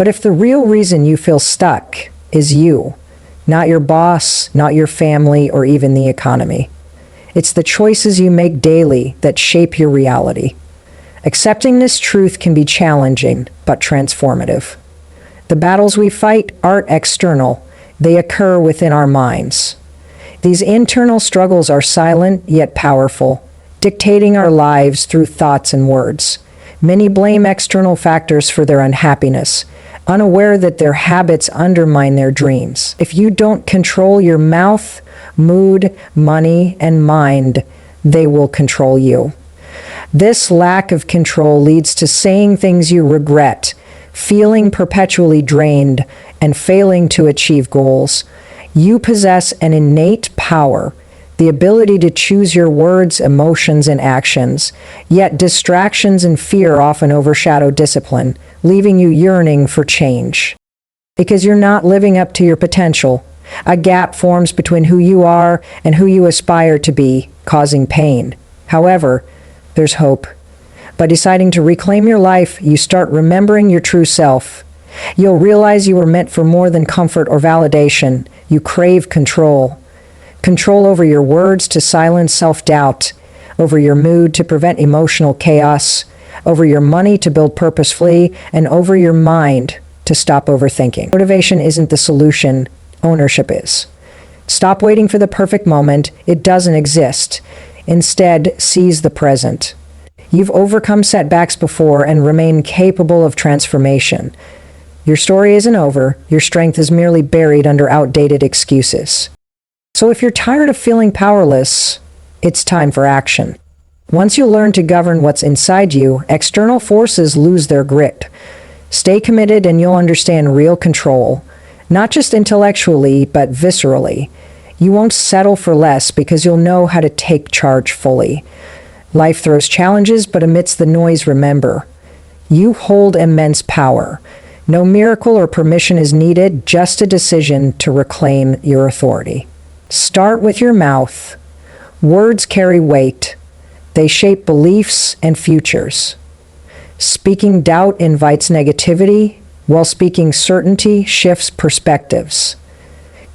But if the real reason you feel stuck is you, not your boss, not your family, or even the economy, it's the choices you make daily that shape your reality. Accepting this truth can be challenging, but transformative. The battles we fight aren't external, they occur within our minds. These internal struggles are silent yet powerful, dictating our lives through thoughts and words. Many blame external factors for their unhappiness, unaware that their habits undermine their dreams. If you don't control your mouth, mood, money, and mind, they will control you. This lack of control leads to saying things you regret, feeling perpetually drained, and failing to achieve goals. You possess an innate power, the ability to choose your words, emotions, and actions, yet distractions and fear often overshadow discipline, leaving you yearning for change. Because you're not living up to your potential, a gap forms between who you are and who you aspire to be, causing pain. However, there's hope. By deciding to reclaim your life, you start remembering your true self. You'll realize you were meant for more than comfort or validation. You crave control. Control over your words to silence self-doubt, over your mood to prevent emotional chaos, over your money to build purposefully, and over your mind to stop overthinking. Motivation isn't the solution, ownership is. Stop waiting for the perfect moment, it doesn't exist. Instead, seize the present. You've overcome setbacks before and remain capable of transformation. Your story isn't over, your strength is merely buried under outdated excuses. So if you're tired of feeling powerless, it's time for action. Once you learn to govern what's inside you, external forces lose their grip. Stay committed and you'll understand real control, not just intellectually, but viscerally. You won't settle for less because you'll know how to take charge fully. Life throws challenges, but amidst the noise, remember, you hold immense power. No miracle or permission is needed, just a decision to reclaim your authority. Start with your mouth. Words carry weight. They shape beliefs and futures. Speaking doubt invites negativity, while speaking certainty shifts perspectives.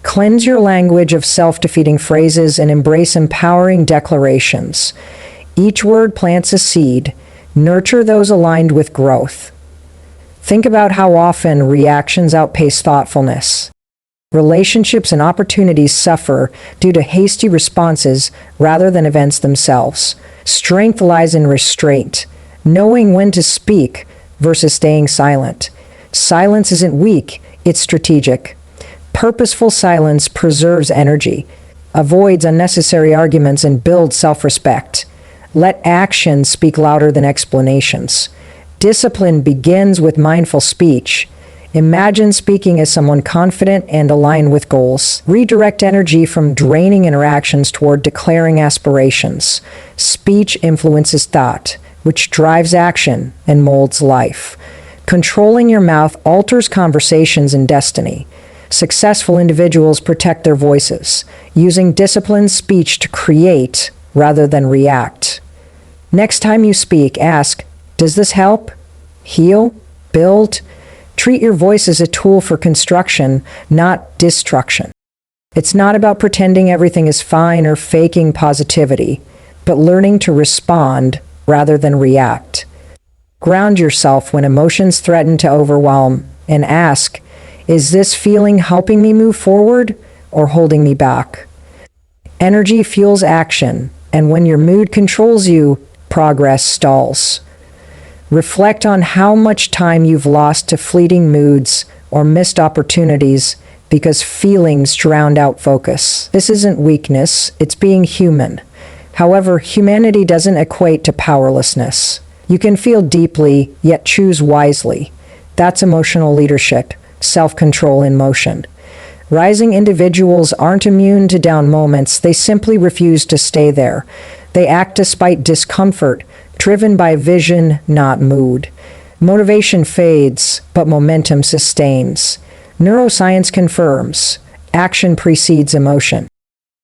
Cleanse your language of self-defeating phrases and embrace empowering declarations. Each word plants a seed. Nurture those aligned with growth. Think about how often reactions outpace thoughtfulness. Relationships and opportunities suffer due to hasty responses rather than events themselves. Strength lies in restraint, knowing when to speak versus staying silent. Silence isn't weak, it's strategic. Purposeful silence preserves energy, avoids unnecessary arguments, and builds self-respect. Let actions speak louder than explanations. Discipline begins with mindful speech. Imagine speaking as someone confident and aligned with goals. Redirect energy from draining interactions toward declaring aspirations. Speech influences thought, which drives action and molds life. Controlling your mouth alters conversations and destiny. Successful individuals protect their voices, using disciplined speech to create rather than react. Next time you speak, ask, does this help? Heal? Build? Treat your voice as a tool for construction, not destruction. It's not about pretending everything is fine or faking positivity, but learning to respond rather than react. Ground yourself when emotions threaten to overwhelm and ask, is this feeling helping me move forward or holding me back? Energy fuels action, and when your mood controls you, progress stalls. Reflect on how much time you've lost to fleeting moods or missed opportunities because feelings drowned out focus. This isn't weakness, it's being human. However, humanity doesn't equate to powerlessness. You can feel deeply, yet choose wisely. That's emotional leadership, self-control in motion. Rising individuals aren't immune to down moments, they simply refuse to stay there. They act despite discomfort, driven by vision, not mood. Motivation fades, but momentum sustains. Neuroscience confirms, action precedes emotion.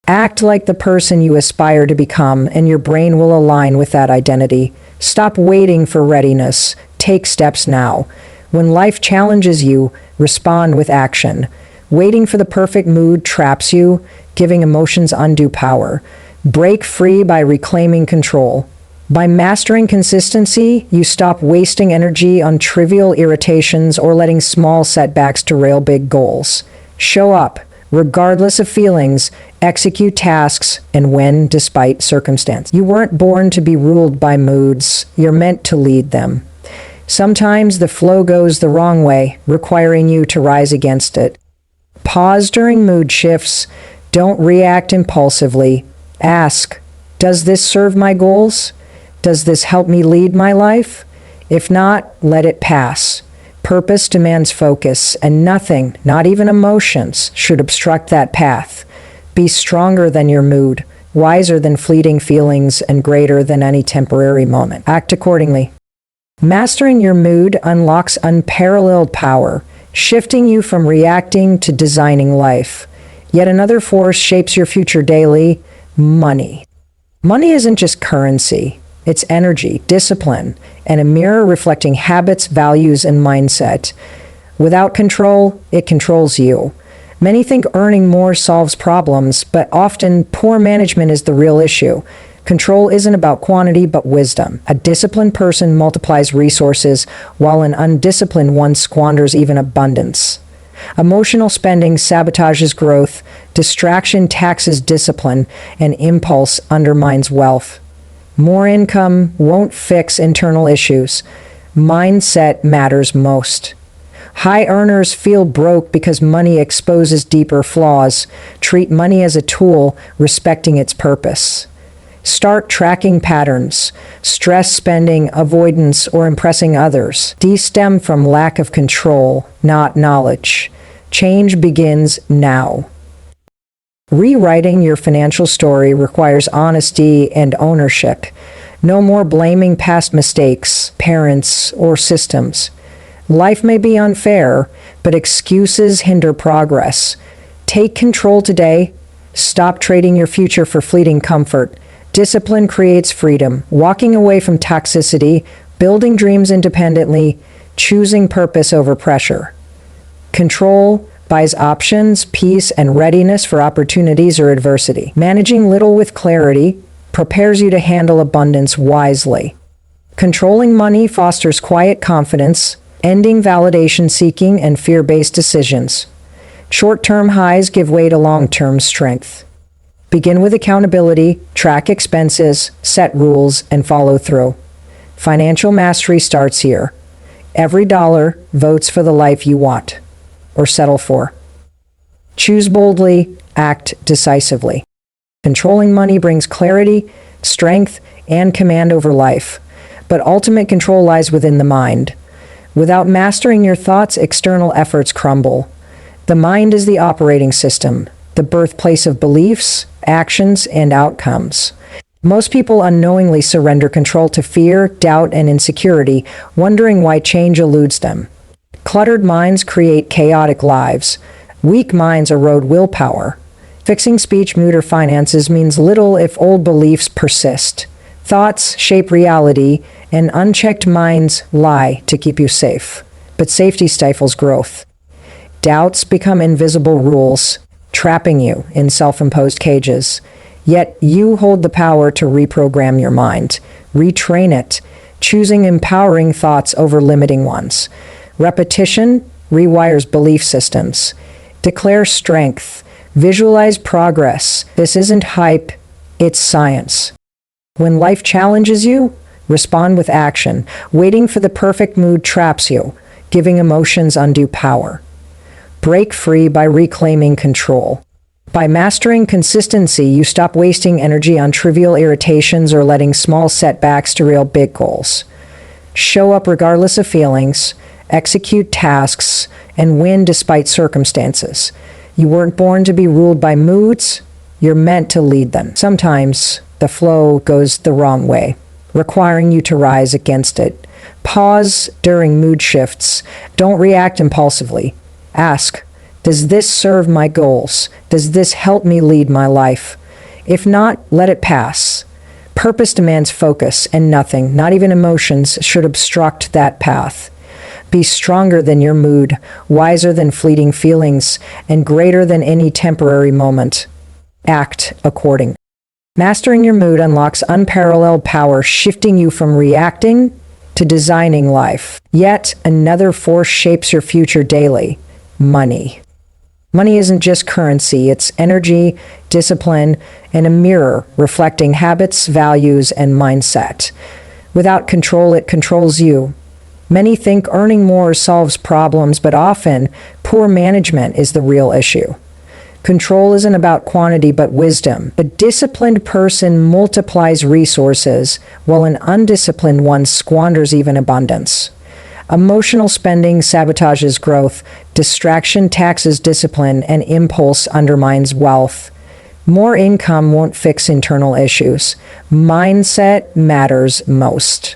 Act like the person you aspire to become, and your brain will align with that identity. Stop waiting for readiness. Take steps now. When life challenges you, respond with action. Waiting for the perfect mood traps you, giving emotions undue power. Break free by reclaiming control. By mastering consistency, you stop wasting energy on trivial irritations or letting small setbacks derail big goals. Show up, regardless of feelings, execute tasks, and win despite circumstance. You weren't born to be ruled by moods, you're meant to lead them. Sometimes the flow goes the wrong way, requiring you to rise against it. Pause during mood shifts. Don't react impulsively. Ask, does this serve my goals? Does this help me lead my life? If not, let it pass. Purpose demands focus, and nothing, not even emotions, should obstruct that path. Be stronger than your mood, wiser than fleeting feelings, and greater than any temporary moment. Act accordingly. Mastering your mood unlocks unparalleled power, shifting you from reacting to designing life. Yet another force shapes your future daily: money. Money isn't just currency. It's energy, discipline, and a mirror reflecting habits, values, and mindset. Without control, it controls you. Many think earning more solves problems, but often poor management is the real issue. Control isn't about quantity, but wisdom. A disciplined person multiplies resources, while an undisciplined one squanders even abundance. Emotional spending sabotages growth, distraction taxes discipline, and impulse undermines wealth. More income won't fix internal issues. Mindset matters most. High earners feel broke because money exposes deeper flaws. Treat money as a tool, respecting its purpose. Start tracking patterns, stress spending, avoidance, or impressing others. These stem from lack of control, not knowledge. Change begins now. Rewriting your financial story requires honesty and ownership. No more blaming past mistakes, parents, or systems. Life may be unfair, but excuses hinder progress. Take control today. Stop trading your future for fleeting comfort. Discipline creates freedom. Walking away from toxicity, building dreams independently, choosing purpose over pressure. Control buys options, peace, and readiness for opportunities or adversity. Managing little with clarity prepares you to handle abundance wisely. Controlling money fosters quiet confidence, ending validation seeking and fear-based decisions. Short-term highs give way to long-term strength. Begin with accountability, track expenses, set rules, and follow through. Financial mastery starts here. Every dollar votes for the life you want or settle for. Choose boldly, act decisively. Controlling money brings clarity, strength, and command over life, but ultimate control lies within the mind. Without mastering your thoughts, external efforts crumble. The mind is the operating system, the birthplace of beliefs, actions, and outcomes. Most people unknowingly surrender control to fear, doubt, and insecurity, wondering why change eludes them. Cluttered minds create chaotic lives. Weak minds erode willpower. Fixing speech, mood, or finances means little if old beliefs persist. Thoughts shape reality, and unchecked minds lie to keep you safe. But safety stifles growth. Doubts become invisible rules, trapping you in self-imposed cages. Yet you hold the power to reprogram your mind, retrain it, choosing empowering thoughts over limiting ones. Repetition rewires belief systems. Declare strength. Visualize progress. This isn't hype, it's science. When life challenges you, respond with action. Waiting for the perfect mood traps you, giving emotions undue power. Break free by reclaiming control. By mastering consistency, you stop wasting energy on trivial irritations or letting small setbacks derail big goals. Show up regardless of feelings, execute tasks, and win despite circumstances. You weren't born to be ruled by moods, you're meant to lead them. Sometimes the flow goes the wrong way, requiring you to rise against it. Pause during mood shifts. Don't react impulsively. Ask, does this serve my goals? Does this help me lead my life? If not, let it pass. Purpose demands focus, and nothing, not even emotions, should obstruct that path. Be stronger than your mood, wiser than fleeting feelings, and greater than any temporary moment. Act accordingly. Mastering your mood unlocks unparalleled power, shifting you from reacting to designing life. Yet another force shapes your future daily: money. Money isn't just currency, it's energy, discipline, and a mirror reflecting habits, values, and mindset. Without control, it controls you. Many think earning more solves problems, but often poor management is the real issue. Control isn't about quantity, but wisdom. A disciplined person multiplies resources, while an undisciplined one squanders even abundance. Emotional spending sabotages growth, distraction taxes discipline, and impulse undermines wealth. More income won't fix internal issues. Mindset matters most.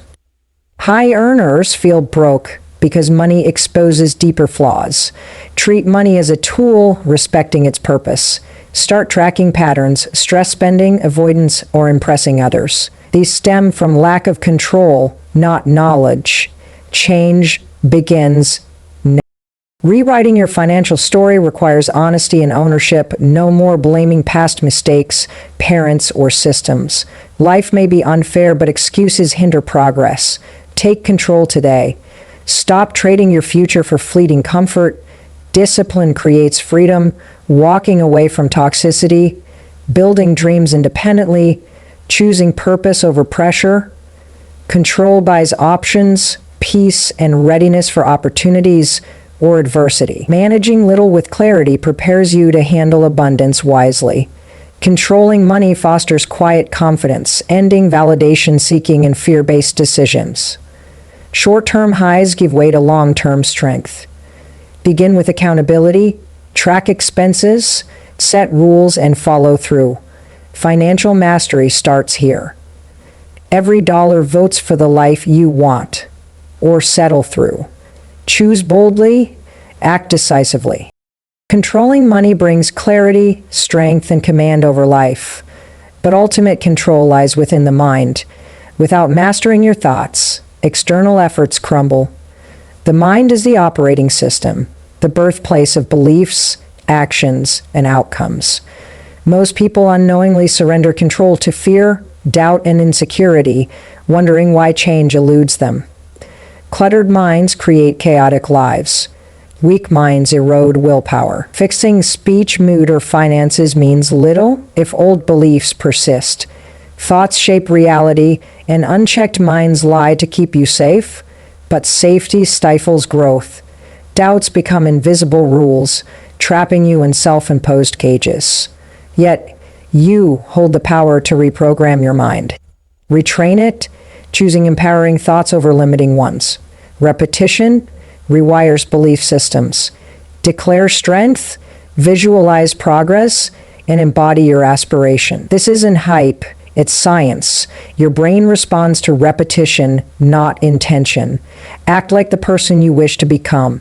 High earners feel broke because money exposes deeper flaws. Treat money as a tool, respecting its purpose. Start tracking patterns, stress spending, avoidance, or impressing others. These stem from lack of control, not knowledge. Change begins now. Rewriting your financial story requires honesty and ownership. No more blaming past mistakes, parents, or systems. Life may be unfair, but excuses hinder progress. Take control today. Stop trading your future for fleeting comfort. Discipline creates freedom, walking away from toxicity, building dreams independently, choosing purpose over pressure. Control buys options, peace, and readiness for opportunities or adversity. Managing little with clarity prepares you to handle abundance wisely. Controlling money fosters quiet confidence, ending validation seeking and fear-based decisions. Short-term highs give way to long-term strength. Begin with accountability, track expenses, set rules, and follow through. Financial mastery starts here. Every dollar votes for the life you want or settle through. Choose boldly, act decisively. Controlling money brings clarity, strength, and command over life. But ultimate control lies within the mind. Without mastering your thoughts, external efforts crumble. The mind is the operating system, the birthplace of beliefs, actions, and outcomes. Most people unknowingly surrender control to fear, doubt, and insecurity, wondering why change eludes them. Cluttered minds create chaotic lives. Weak minds erode willpower. Fixing speech, mood, or finances means little if old beliefs persist. Thoughts shape reality, and unchecked minds lie to keep you safe, but safety stifles growth. Doubts become invisible rules, trapping you in self-imposed cages. Yet, you hold the power to reprogram your mind. Retrain it, choosing empowering thoughts over limiting ones. Repetition rewires belief systems. Declare strength, visualize progress, and embody your aspiration. This isn't hype, it's science. Your brain responds to repetition, not intention. Act like the person you wish to become.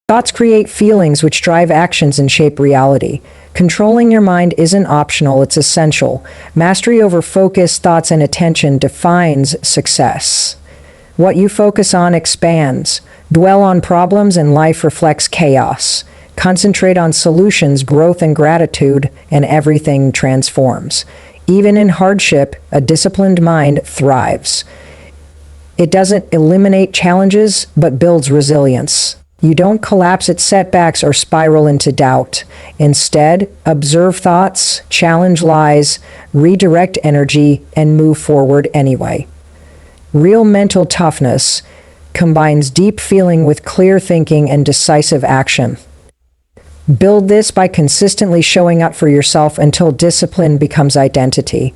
Thoughts create feelings which drive actions and shape reality. Controlling your mind isn't optional, it's essential. Mastery over focus, thoughts, and attention defines success. What you focus on expands. Dwell on problems and life reflects chaos. Concentrate on solutions, growth, and gratitude, and everything transforms. Even in hardship, a disciplined mind thrives. It doesn't eliminate challenges, but builds resilience. You don't collapse at setbacks or spiral into doubt. Instead, observe thoughts, challenge lies, redirect energy, and move forward anyway. Real mental toughness combines deep feeling with clear thinking and decisive action. Build this by consistently showing up for yourself until discipline becomes identity.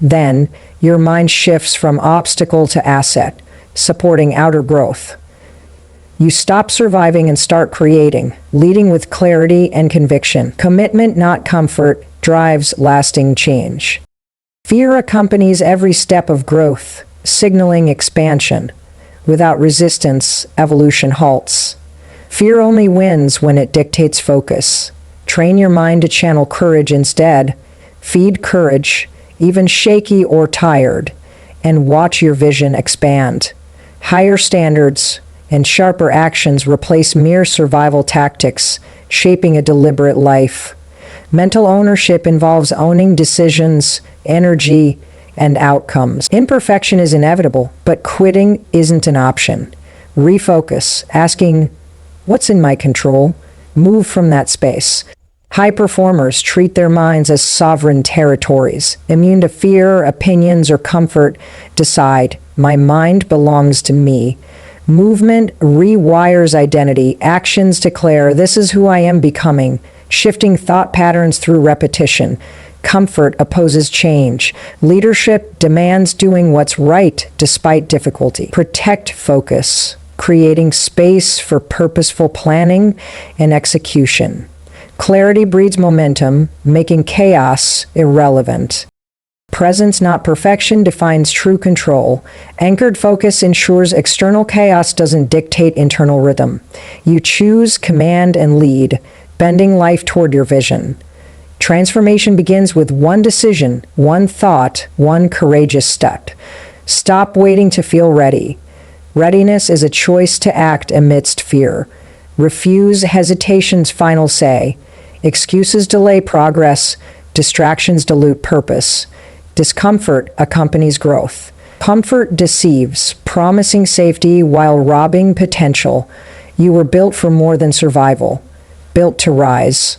Then, your mind shifts from obstacle to asset, supporting outer growth. You stop surviving and start creating, leading with clarity and conviction. Commitment, not comfort, drives lasting change. Fear accompanies every step of growth, signaling expansion. Without resistance, evolution halts. Fear only wins when it dictates focus. Train your mind to channel courage instead. Feed courage, even shaky or tired, and watch your vision expand. Higher standards, and sharper actions replace mere survival tactics, shaping a deliberate life. Mental ownership involves owning decisions, energy, and outcomes. Imperfection is inevitable, but quitting isn't an option. Refocus, asking, what's in my control? Move from that space. High performers treat their minds as sovereign territories, immune to fear, opinions, or comfort. Decide, my mind belongs to me. Movement rewires identity. Actions declare, this is who I am becoming, shifting thought patterns through repetition. Comfort opposes change. Leadership demands doing what's right despite difficulty. Protect focus, creating space for purposeful planning and execution. Clarity breeds momentum, making chaos irrelevant. Presence, not perfection, defines true control. Anchored focus ensures external chaos doesn't dictate internal rhythm. You choose, command, and lead, bending life toward your vision. Transformation begins with one decision, one thought, one courageous step. Stop waiting to feel ready. Readiness is a choice to act amidst fear. Refuse hesitation's final say. Excuses delay progress. Distractions dilute purpose. Discomfort accompanies growth. Comfort deceives, promising safety while robbing potential. You were built for more than survival, built to rise.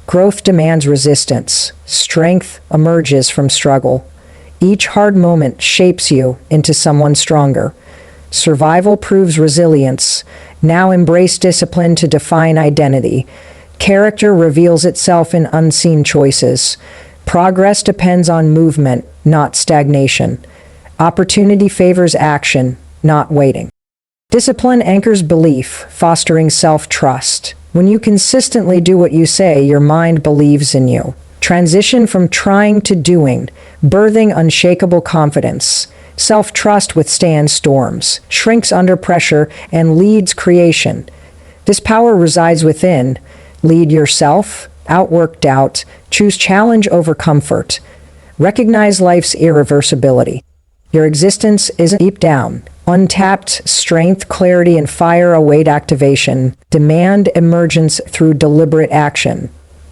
Growth demands resistance. Strength emerges from struggle. Each hard moment shapes you into someone stronger. Survival proves resilience. Now embrace discipline to define identity. Character reveals itself in unseen choices. Progress depends on movement, not stagnation. Opportunity favors action, not waiting. Discipline anchors belief, fostering self-trust. When you consistently do what you say, your mind believes in you. Transition from trying to doing, birthing unshakable confidence. Self-trust withstands storms, shrinks under pressure, and leads creation. This power resides within. Lead yourself, outwork doubt, choose challenge over comfort. Recognize life's irreversibility. Your existence isn't deep down. Untapped strength, clarity, and fire await activation. Demand emergence through deliberate action.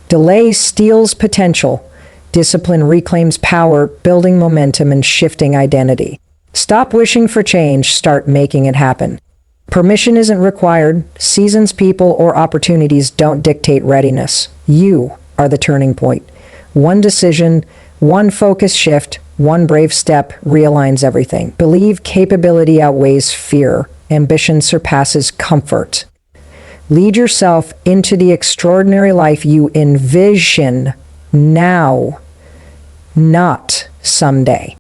Delay steals potential. Discipline reclaims power, building momentum and shifting identity. Stop wishing for change, start making it happen. Permission isn't required. Seasons, people, or opportunities don't dictate readiness. You are the turning point. One decision, one focus shift, one brave step realigns everything. Believe capability outweighs fear. Ambition surpasses comfort. Lead yourself into the extraordinary life you envision now, not someday.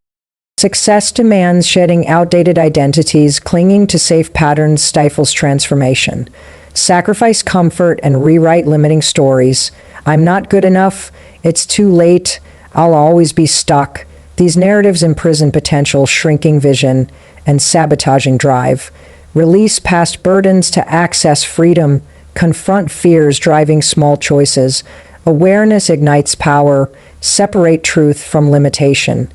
Success demands shedding outdated identities. Clinging to safe patterns stifles transformation. Sacrifice comfort and rewrite limiting stories. I'm not good enough. It's too late. I'll always be stuck. These narratives imprison potential, shrinking vision, and sabotaging drive. Release past burdens to access freedom. Confront fears driving small choices. Awareness ignites power. Separate truth from limitation.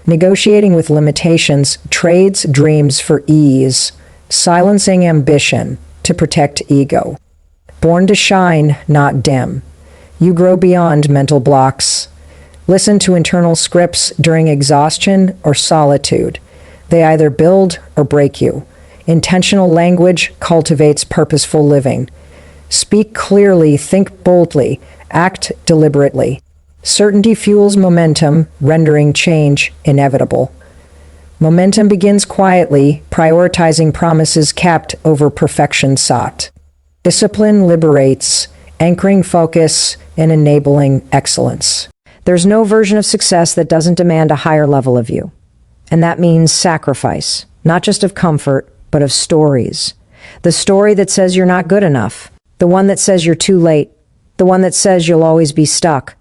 Negotiating with limitations trades dreams for ease. Silencing ambition to protect ego. Born to shine, not dim. You grow beyond mental blocks. Listen to internal scripts during exhaustion or solitude. They either build or break you. Intentional language cultivates purposeful living. Speak clearly, think boldly, act deliberately. Certainty fuels momentum, rendering change inevitable. Momentum begins quietly, prioritizing promises kept over perfection sought. Discipline liberates, anchoring focus and enabling excellence. There's no version of success that doesn't demand a higher level of you. And that means sacrifice, not just of comfort, but of stories. The story that says you're not good enough. The one that says you're too late. The one that says you'll always be stuck.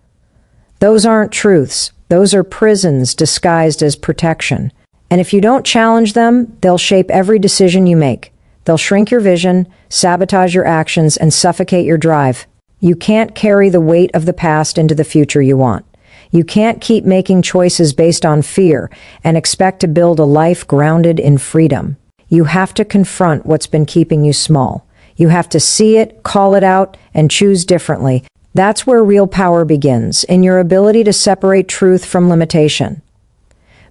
Those aren't truths. Those are prisons disguised as protection. And if you don't challenge them, they'll shape every decision you make. They'll shrink your vision, sabotage your actions, and suffocate your drive. You can't carry the weight of the past into the future you want. You can't keep making choices based on fear and expect to build a life grounded in freedom. You have to confront what's been keeping you small. You have to see it, call it out, and choose differently. That's where real power begins, in your ability to separate truth from limitation.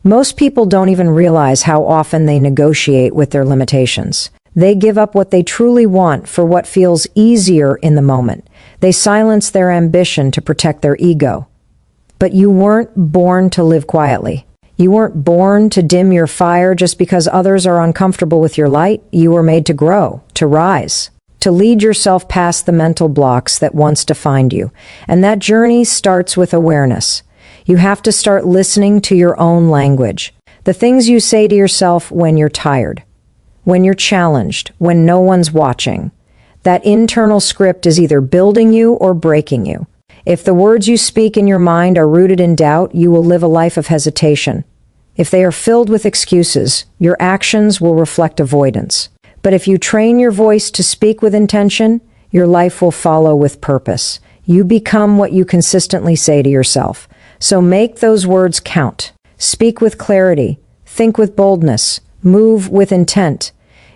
Most people don't even realize how often they negotiate with their limitations. They give up what they truly want for what feels easier in the moment. They silence their ambition to protect their ego. But you weren't born to live quietly. You weren't born to dim your fire just because others are uncomfortable with your light. You were made to grow, to rise, to lead yourself past the mental blocks that once defined you. And that journey starts with awareness. You have to start listening to your own language. The things you say to yourself when you're tired, when you're challenged, when no one's watching. That internal script is either building you or breaking you. If the words you speak in your mind are rooted in doubt, you will live a life of hesitation. If they are filled with excuses, your actions will reflect avoidance. But if you train your voice to speak with intention, your life will follow with purpose. You become what you consistently say to yourself. So make those words count. Speak with clarity. Think with boldness. Move with intent.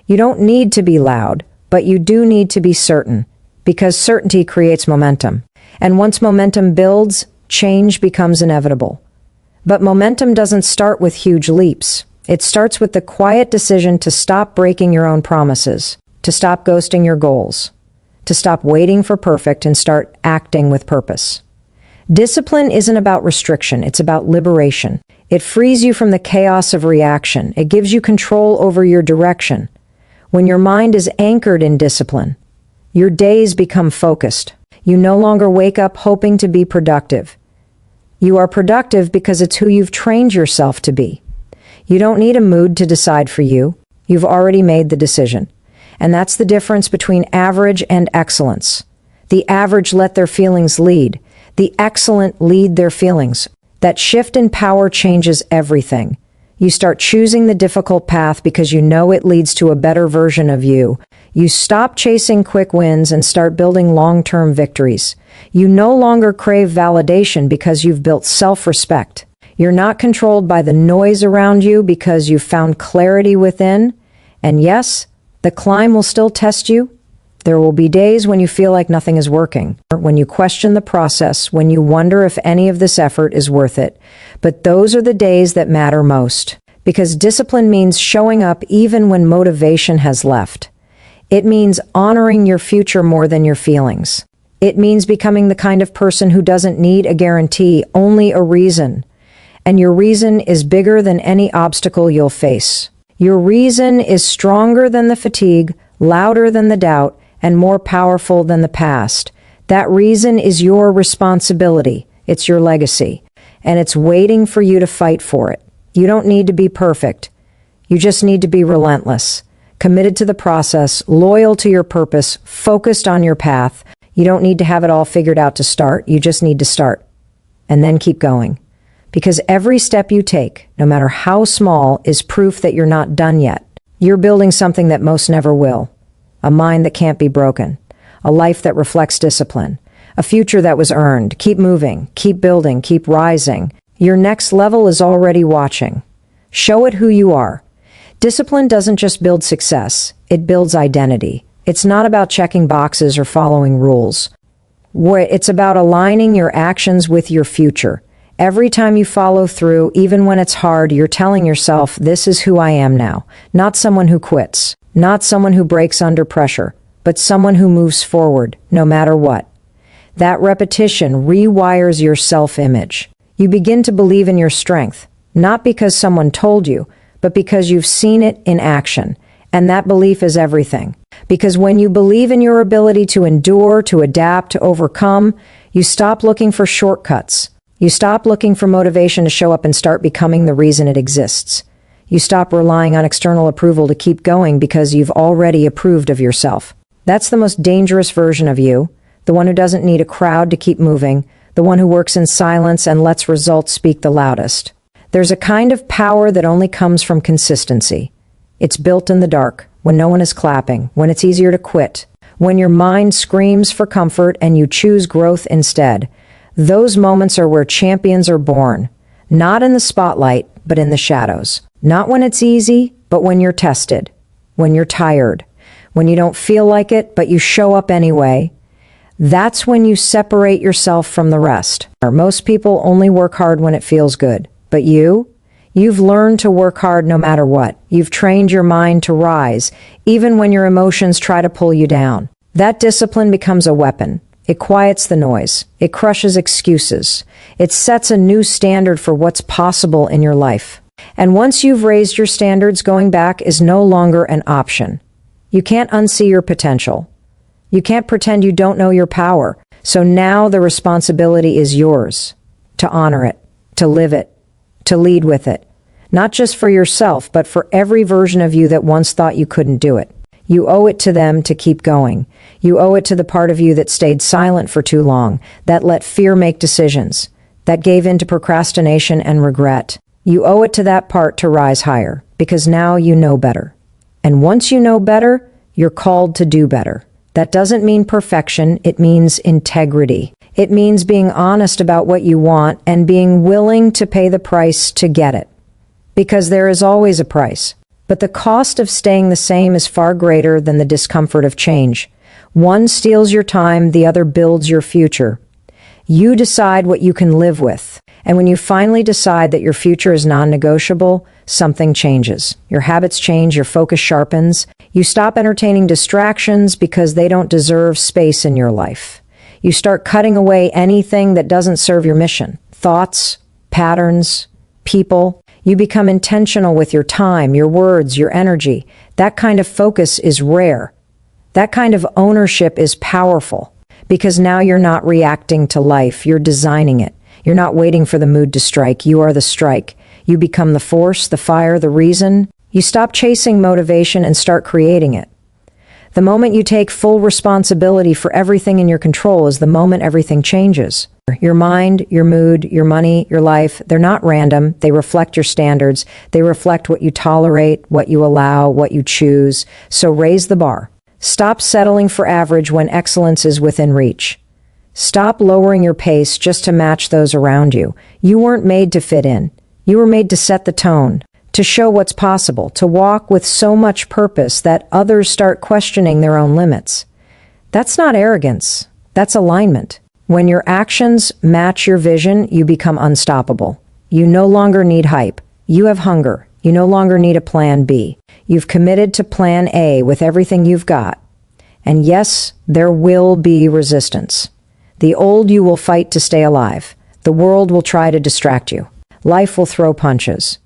You don't need to be loud, but you do need to be certain, because certainty creates momentum. And once momentum builds, change becomes inevitable. But momentum doesn't start with huge leaps. It starts with the quiet decision to stop breaking your own promises, to stop ghosting your goals, to stop waiting for perfect and start acting with purpose. Discipline isn't about restriction, it's about liberation. It frees you from the chaos of reaction. It gives you control over your direction. When your mind is anchored in discipline, your days become focused. You no longer wake up hoping to be productive. You are productive because it's who you've trained yourself to be. You don't need a mood to decide for you. You've already made the decision. And that's the difference between average and excellence. The average let their feelings lead. The excellent lead their feelings. That shift in power changes everything. You start choosing the difficult path because you know it leads to a better version of you. You stop chasing quick wins and start building long-term victories. You no longer crave validation because you've built self-respect. You're not controlled by the noise around you because you've found clarity within. And yes, the climb will still test you. There will be days when you feel like nothing is working, when you question the process, when you wonder if any of this effort is worth it. But those are the days that matter most, because discipline means showing up even when motivation has left. It means honoring your future more than your feelings. It means becoming the kind of person who doesn't need a guarantee, only a reason. And your reason is bigger than any obstacle you'll face. Your reason is stronger than the fatigue, louder than the doubt, and more powerful than the past. That reason is your responsibility. It's your legacy. And it's waiting for you to fight for it. You don't need to be perfect. You just need to be relentless, committed to the process, loyal to your purpose, focused on your path. You don't need to have it all figured out to start. You just need to start. And then keep going. Because every step you take, no matter how small, is proof that you're not done yet. You're building something that most never will. A mind that can't be broken, a life that reflects discipline, a future that was earned. Keep moving, keep building, keep rising. Your next level is already watching. Show it who you are. Discipline doesn't just build success, it builds identity. It's not about checking boxes or following rules. It's about aligning your actions with your future. Every time you follow through, even when it's hard, you're telling yourself, this is who I am now. Not someone who quits. Not someone who breaks under pressure, but someone who moves forward, no matter what. That repetition rewires your self-image. You begin to believe in your strength, not because someone told you, but because you've seen it in action. And that belief is everything. Because when you believe in your ability to endure, to adapt, to overcome, you stop looking for shortcuts. You stop looking for motivation to show up and start becoming the reason it exists. You stop relying on external approval to keep going because you've already approved of yourself. That's the most dangerous version of you, the one who doesn't need a crowd to keep moving, the one who works in silence and lets results speak the loudest. There's a kind of power that only comes from consistency. It's built in the dark, when no one is clapping, when it's easier to quit, when your mind screams for comfort and you choose growth instead. Those moments are where champions are born, not in the spotlight, but in the shadows. Not when it's easy, but when you're tested. when you're tired, when you don't feel like it, but you show up anyway. That's when you separate yourself from the rest. Most people only work hard when it feels good. But you've learned to work hard no matter what. You've trained your mind to rise, even when your emotions try to pull you down. That discipline becomes a weapon. It quiets the noise. It crushes excuses. It sets a new standard for what's possible in your life. And once you've raised your standards, going back is no longer an option. You can't unsee your potential. You can't pretend you don't know your power. So now the responsibility is yours to honor it, to live it, to lead with it. Not just for yourself, but for every version of you that once thought you couldn't do it. You owe it to them to keep going. You owe it to the part of you that stayed silent for too long, that let fear make decisions, that gave in to procrastination and regret. You owe it to that part to rise higher, because now you know better. And once you know better, you're called to do better. That doesn't mean perfection, it means integrity. It means being honest about what you want and being willing to pay the price to get it. Because there is always a price. But the cost of staying the same is far greater than the discomfort of change. One steals your time, the other builds your future. You decide what you can live with. And when you finally decide that your future is non-negotiable, something changes. Your habits change, your focus sharpens. You stop entertaining distractions because they don't deserve space in your life. You start cutting away anything that doesn't serve your mission. Thoughts, patterns, people. You become intentional with your time, your words, your energy. That kind of focus is rare. That kind of ownership is powerful. Because now you're not reacting to life, you're designing it. You're not waiting for the mood to strike, you are the strike. You become the force, the fire, the reason. You stop chasing motivation and start creating it. The moment you take full responsibility for everything in your control is the moment everything changes. Your mind, your mood, your money, your life, they're not random. They reflect your standards. They reflect what you tolerate, what you allow, what you choose. So raise the bar. Stop settling for average when excellence is within reach. Stop lowering your pace just to match those around you. You weren't made to fit in. You were made to set the tone, to show what's possible, to walk with so much purpose that others start questioning their own limits. That's not arrogance. That's alignment. When your actions match your vision, you become unstoppable. You no longer need hype. You have hunger. You no longer need a plan B. You've committed to plan A with everything you've got. And yes, there will be resistance. The old you will fight to stay alive. The world will try to distract you. Life will throw punches.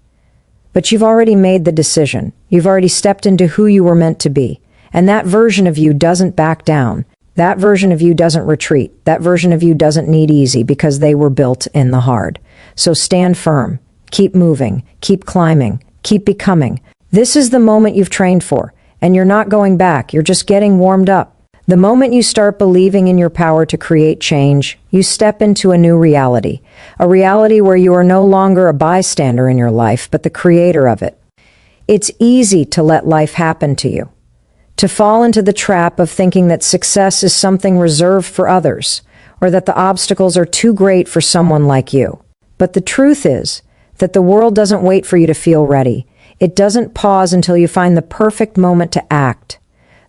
But you've already made the decision. You've already stepped into who you were meant to be. And that version of you doesn't back down. That version of you doesn't retreat. That version of you doesn't need easy because they were built in the hard. So stand firm. Keep moving. Keep climbing. Keep becoming. This is the moment you've trained for. And you're not going back. You're just getting warmed up. The moment you start believing in your power to create change, you step into a new reality. A reality where you are no longer a bystander in your life, but the creator of it. It's easy to let life happen to you. To fall into the trap of thinking that success is something reserved for others, or that the obstacles are too great for someone like you. But the truth is that the world doesn't wait for you to feel ready. It doesn't pause until you find the perfect moment to act.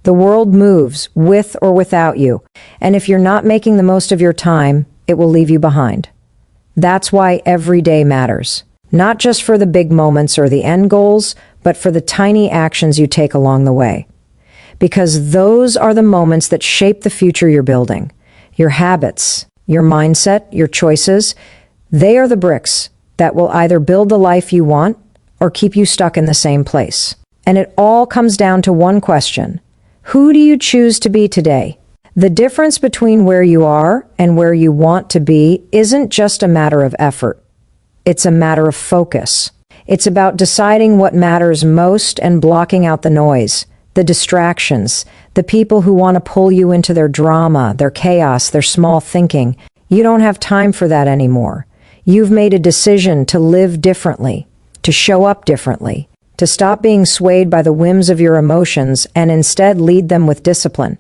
The world moves with or without you, and if you're not making the most of your time, it will leave you behind. That's why every day matters. Not just for the big moments or the end goals, but for the tiny actions you take along the way. Because those are the moments that shape the future you're building. Your habits, your mindset, your choices, they are the bricks that will either build the life you want or keep you stuck in the same place. And it all comes down to one question. Who do you choose to be today? The difference between where you are and where you want to be isn't just a matter of effort. It's a matter of focus. It's about deciding what matters most and blocking out the noise, the distractions, the people who want to pull you into their drama, their chaos, their small thinking. You don't have time for that anymore. You've made a decision to live differently, to show up differently, to stop being swayed by the whims of your emotions and instead lead them with discipline.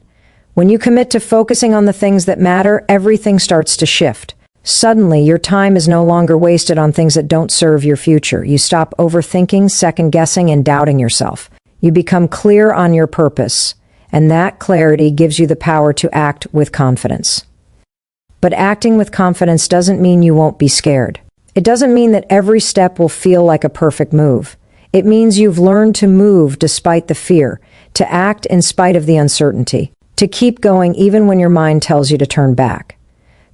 When you commit to focusing on the things that matter, everything starts to shift. Suddenly, your time is no longer wasted on things that don't serve your future. You stop overthinking, second-guessing, and doubting yourself. You become clear on your purpose, and that clarity gives you the power to act with confidence. But acting with confidence doesn't mean you won't be scared. It doesn't mean that every step will feel like a perfect move. It means you've learned to move despite the fear, to act in spite of the uncertainty, to keep going even when your mind tells you to turn back.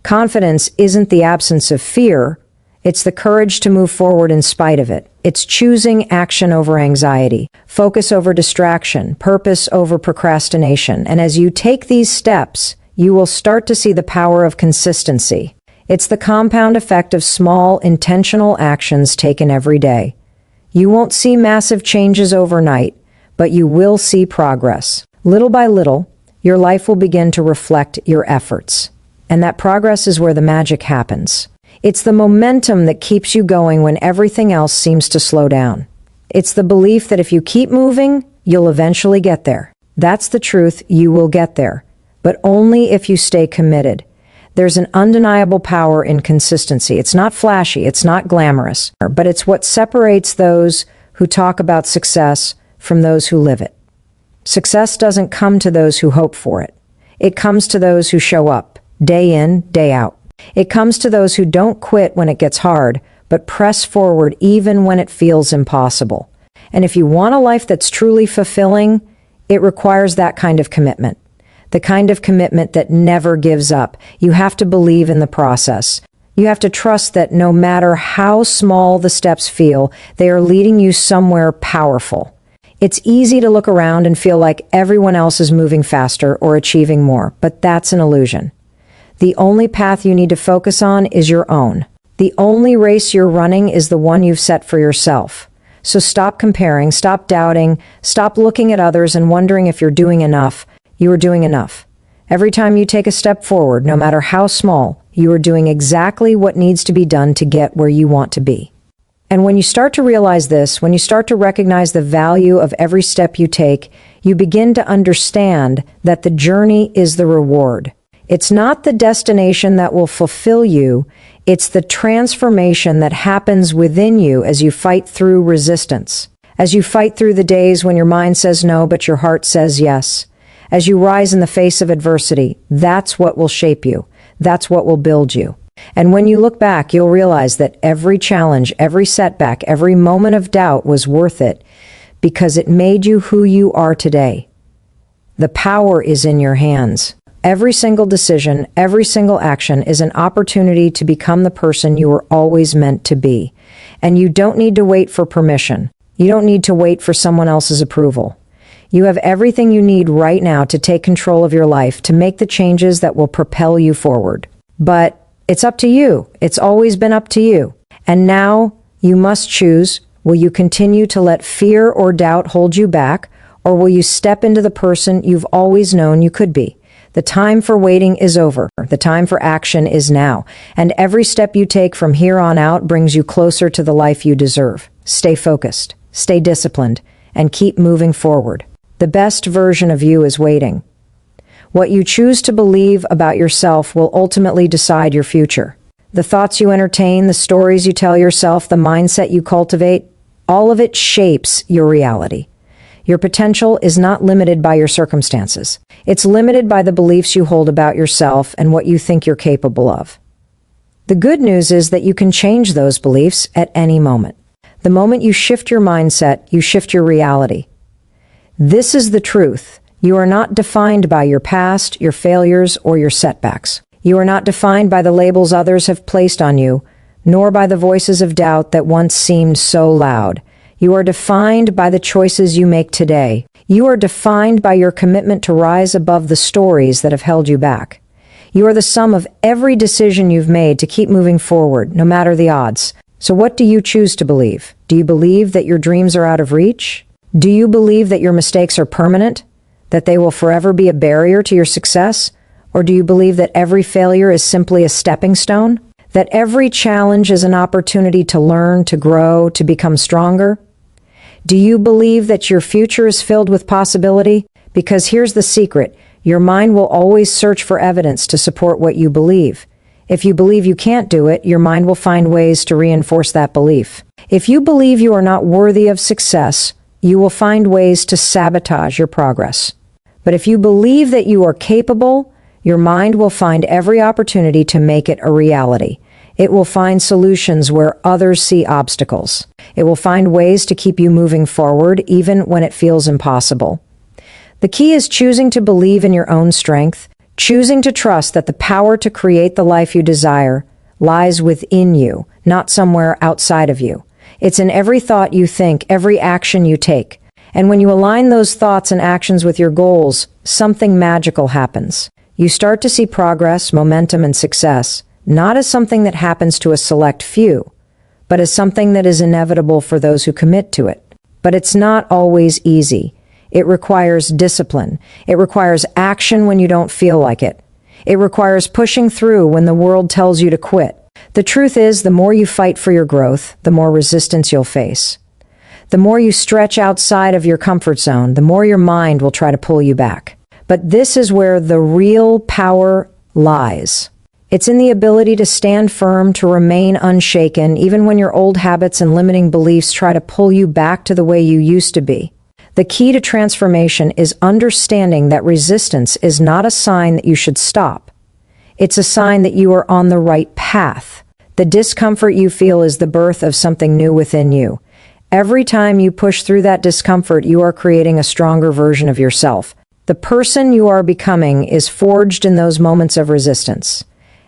Confidence isn't the absence of fear, it's the courage to move forward in spite of it. It's choosing action over anxiety, focus over distraction, purpose over procrastination. And as you take these steps, you will start to see the power of consistency. It's the compound effect of small, intentional actions taken every day. You won't see massive changes overnight, but you will see progress. Little by little, your life will begin to reflect your efforts. And that progress is where the magic happens. It's the momentum that keeps you going when everything else seems to slow down. It's the belief that if you keep moving, you'll eventually get there. That's the truth, you will get there. But only if you stay committed. There's an undeniable power in consistency. It's not flashy, it's not glamorous, but it's what separates those who talk about success from those who live it. Success doesn't come to those who hope for it. It comes to those who show up, day in, day out. It comes to those who don't quit when it gets hard, but press forward even when it feels impossible. And if you want a life that's truly fulfilling, it requires that kind of commitment. The kind of commitment that never gives up. You have to believe in the process. You have to trust that no matter how small the steps feel, they are leading you somewhere powerful. It's easy to look around and feel like everyone else is moving faster or achieving more, but that's an illusion. The only path you need to focus on is your own. The only race you're running is the one you've set for yourself. So stop comparing, stop doubting, stop looking at others and wondering if you're doing enough. You are doing enough. Every time you take a step forward, no matter how small, you are doing exactly what needs to be done to get where you want to be. And when you start to realize this, when you start to recognize the value of every step you take, you begin to understand that the journey is the reward. It's not the destination that will fulfill you, it's the transformation that happens within you as you fight through resistance. As you fight through the days when your mind says no, but your heart says yes. As you rise in the face of adversity, that's what will shape you. That's what will build you. And when you look back, you'll realize that every challenge, every setback, every moment of doubt was worth it because it made you who you are today. The power is in your hands. Every single decision, every single action is an opportunity to become the person you were always meant to be. And you don't need to wait for permission. You don't need to wait for someone else's approval. You have everything you need right now to take control of your life, to make the changes that will propel you forward. But it's up to you. It's always been up to you. And now you must choose, will you continue to let fear or doubt hold you back, or will you step into the person you've always known you could be? The time for waiting is over. The time for action is now. And every step you take from here on out brings you closer to the life you deserve. Stay focused, stay disciplined, and keep moving forward. The best version of you is waiting. What you choose to believe about yourself will ultimately decide your future. The thoughts you entertain, the stories you tell yourself, the mindset you cultivate, all of it shapes your reality. Your potential is not limited by your circumstances. It's limited by the beliefs you hold about yourself and what you think you're capable of. The good news is that you can change those beliefs at any moment. The moment you shift your mindset, you shift your reality. This is the truth. You are not defined by your past, your failures, or your setbacks. You are not defined by the labels others have placed on you, nor by the voices of doubt that once seemed so loud. You are defined by the choices you make today. You are defined by your commitment to rise above the stories that have held you back. You are the sum of every decision you've made to keep moving forward, no matter the odds. So what do you choose to believe? Do you believe that your dreams are out of reach? Do you believe that your mistakes are permanent? That they will forever be a barrier to your success? Or do you believe that every failure is simply a stepping stone? That every challenge is an opportunity to learn, to grow, to become stronger? Do you believe that your future is filled with possibility? Because here's the secret. Your mind will always search for evidence to support what you believe. If you believe you can't do it, your mind will find ways to reinforce that belief. If you believe you are not worthy of success, you will find ways to sabotage your progress. But if you believe that you are capable, your mind will find every opportunity to make it a reality. It will find solutions where others see obstacles. It will find ways to keep you moving forward even when it feels impossible. The key is choosing to believe in your own strength, choosing to trust that the power to create the life you desire lies within you, not somewhere outside of you. It's in every thought you think, every action you take. And when you align those thoughts and actions with your goals, something magical happens. You start to see progress, momentum, and success, not as something that happens to a select few, but as something that is inevitable for those who commit to it. But it's not always easy. It requires discipline. It requires action when you don't feel like it. It requires pushing through when the world tells you to quit. The truth is, the more you fight for your growth, the more resistance you'll face. The more you stretch outside of your comfort zone, the more your mind will try to pull you back. But this is where the real power lies. It's in the ability to stand firm, to remain unshaken, even when your old habits and limiting beliefs try to pull you back to the way you used to be. The key to transformation is understanding that resistance is not a sign that you should stop. It's a sign that you are on the right path. The discomfort you feel is the birth of something new within you. Every time you push through that discomfort, you are creating a stronger version of yourself. The person you are becoming is forged in those moments of resistance.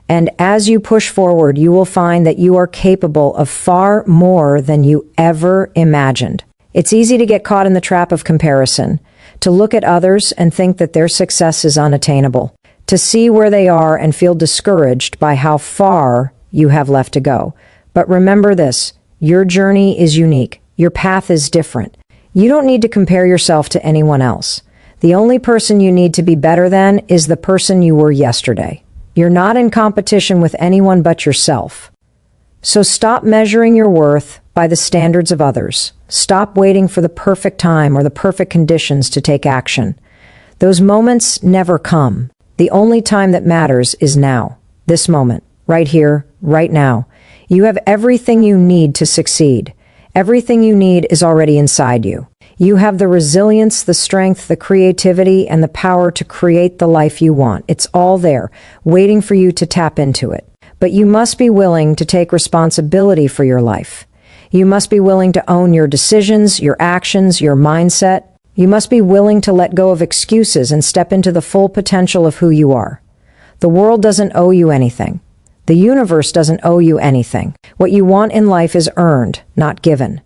And as you push forward, you will find that you are capable of far more than you ever imagined. It's easy to get caught in the trap of comparison, to look at others and think that their success is unattainable, to see where they are and feel discouraged by how far you have left to go. But remember this, your journey is unique. Your path is different. You don't need to compare yourself to anyone else. The only person you need to be better than is the person you were yesterday. You're not in competition with anyone but yourself. So stop measuring your worth by the standards of others. Stop waiting for the perfect time or the perfect conditions to take action. Those moments never come. The only time that matters is now. This moment. Right here, right now. You have everything you need to succeed. Everything you need is already inside you. You have the resilience, the strength, the creativity, and the power to create the life you want. It's all there, waiting for you to tap into it. But you must be willing to take responsibility for your life. You must be willing to own your decisions, your actions, your mindset. You must be willing to let go of excuses and step into the full potential of who you are. The world doesn't owe you anything. The universe doesn't owe you anything. What you want in life is earned, not given.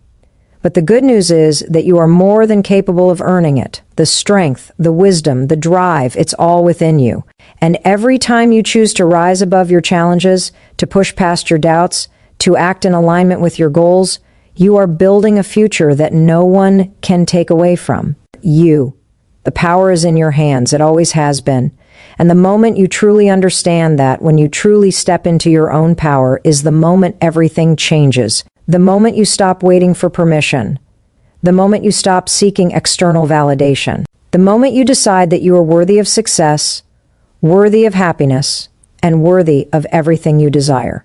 But the good news is that you are more than capable of earning it. The strength, the wisdom, the drive, it's all within you. And every time you choose to rise above your challenges, to push past your doubts, to act in alignment with your goals, you are building a future that no one can take away from you. The power is in your hands. It always has been. And the moment you truly understand that, when you truly step into your own power, is the moment everything changes. The moment you stop waiting for permission. The moment you stop seeking external validation. The moment you decide that you are worthy of success, worthy of happiness, and worthy of everything you desire.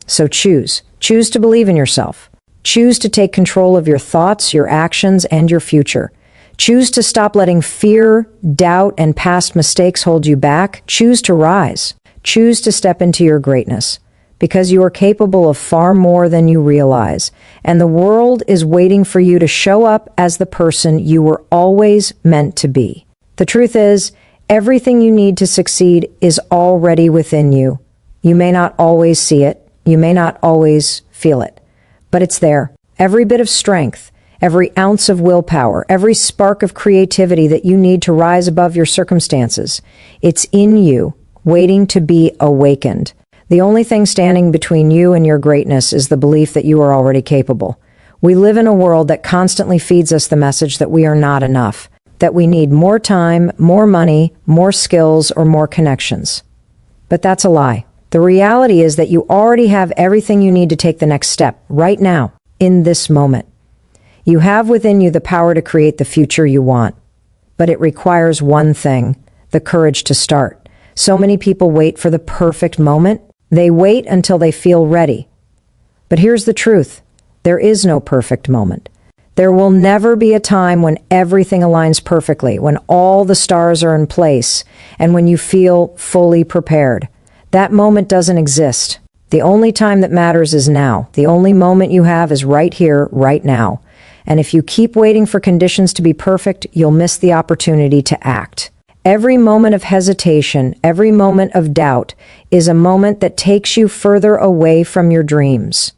So choose. Choose to believe in yourself. Choose to take control of your thoughts, your actions, and your future. Choose to stop letting fear, doubt, and past mistakes hold you back. Choose to rise. Choose to step into your greatness, because you are capable of far more than you realize, and the world is waiting for you to show up as the person you were always meant to be. The truth is, everything you need to succeed is already within you. You may not always see it, you may not always feel it, but it's there. Every bit of strength, every ounce of willpower, every spark of creativity that you need to rise above your circumstances, it's in you, waiting to be awakened. The only thing standing between you and your greatness is the belief that you are already capable. We live in a world that constantly feeds us the message that we are not enough, that we need more time, more money, more skills, or more connections. But that's a lie. The reality is that you already have everything you need to take the next step, right now, in this moment. You have within you the power to create the future you want. But it requires one thing, the courage to start. So many people wait for the perfect moment. They wait until they feel ready. But here's the truth. There is no perfect moment. There will never be a time when everything aligns perfectly, when all the stars are in place, and when you feel fully prepared. That moment doesn't exist. The only time that matters is now. The only moment you have is right here, right now. And if you keep waiting for conditions to be perfect, you'll miss the opportunity to act. Every moment of hesitation, every moment of doubt, is a moment that takes you further away from your dreams.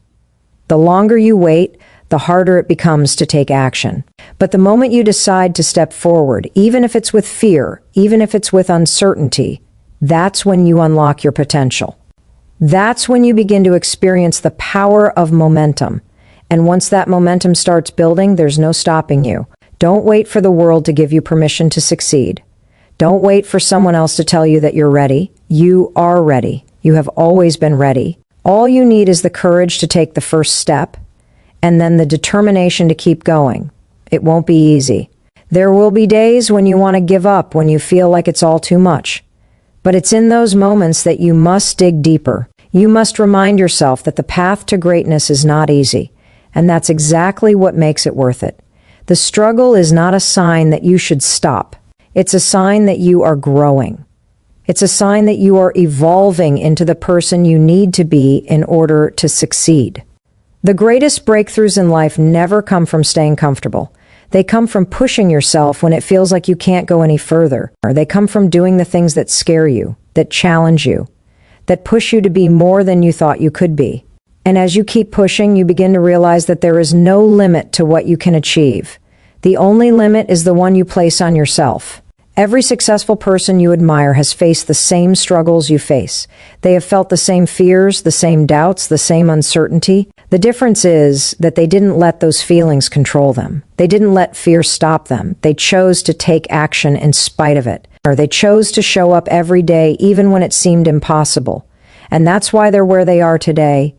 The longer you wait, the harder it becomes to take action. But the moment you decide to step forward, even if it's with fear, even if it's with uncertainty, that's when you unlock your potential. That's when you begin to experience the power of momentum. And once that momentum starts building, there's no stopping you. Don't wait for the world to give you permission to succeed. Don't wait for someone else to tell you that you're ready. You are ready. You have always been ready. All you need is the courage to take the first step, and then the determination to keep going. It won't be easy. There will be days when you want to give up, when you feel like it's all too much. But it's in those moments that you must dig deeper. You must remind yourself that the path to greatness is not easy. And that's exactly what makes it worth it. The struggle is not a sign that you should stop. It's a sign that you are growing. It's a sign that you are evolving into the person you need to be in order to succeed. The greatest breakthroughs in life never come from staying comfortable. They come from pushing yourself when it feels like you can't go any further. Or they come from doing the things that scare you, that challenge you, that push you to be more than you thought you could be. And as you keep pushing, you begin to realize that there is no limit to what you can achieve. The only limit is the one you place on yourself. Every successful person you admire has faced the same struggles you face. They have felt the same fears, the same doubts, the same uncertainty. The difference is that they didn't let those feelings control them. They didn't let fear stop them. They chose to take action in spite of it. Or they chose to show up every day even when it seemed impossible. And that's why they're where they are today.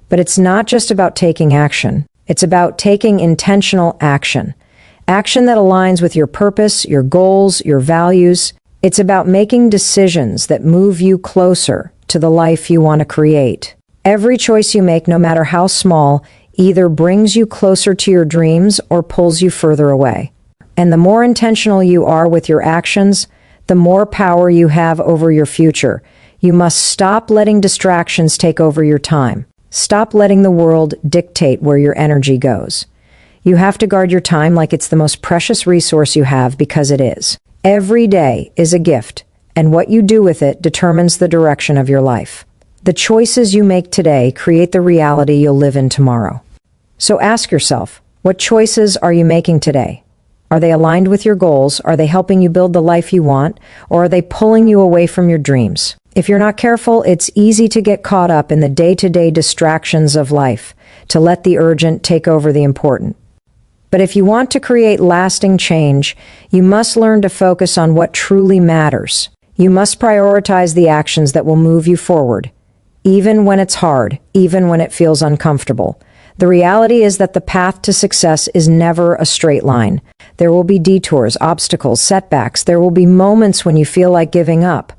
But it's not just about taking action. It's about taking intentional action. Action that aligns with your purpose, your goals, your values. It's about making decisions that move you closer to the life you want to create. Every choice you make, no matter how small, either brings you closer to your dreams or pulls you further away. And the more intentional you are with your actions, the more power you have over your future. You must stop letting distractions take over your time. Stop letting the world dictate where your energy goes. You have to guard your time like it's the most precious resource you have, because it is. Every day is a gift, and what you do with it determines the direction of your life. The choices you make today create the reality you'll live in tomorrow. So ask yourself, what choices are you making today? Are they aligned with your goals? Are they helping you build the life you want? Or are they pulling you away from your dreams? If you're not careful, it's easy to get caught up in the day-to-day distractions of life, to let the urgent take over the important. But if you want to create lasting change, you must learn to focus on what truly matters. You must prioritize the actions that will move you forward, even when it's hard, even when it feels uncomfortable. The reality is that the path to success is never a straight line. There will be detours, obstacles, setbacks. There will be moments when you feel like giving up.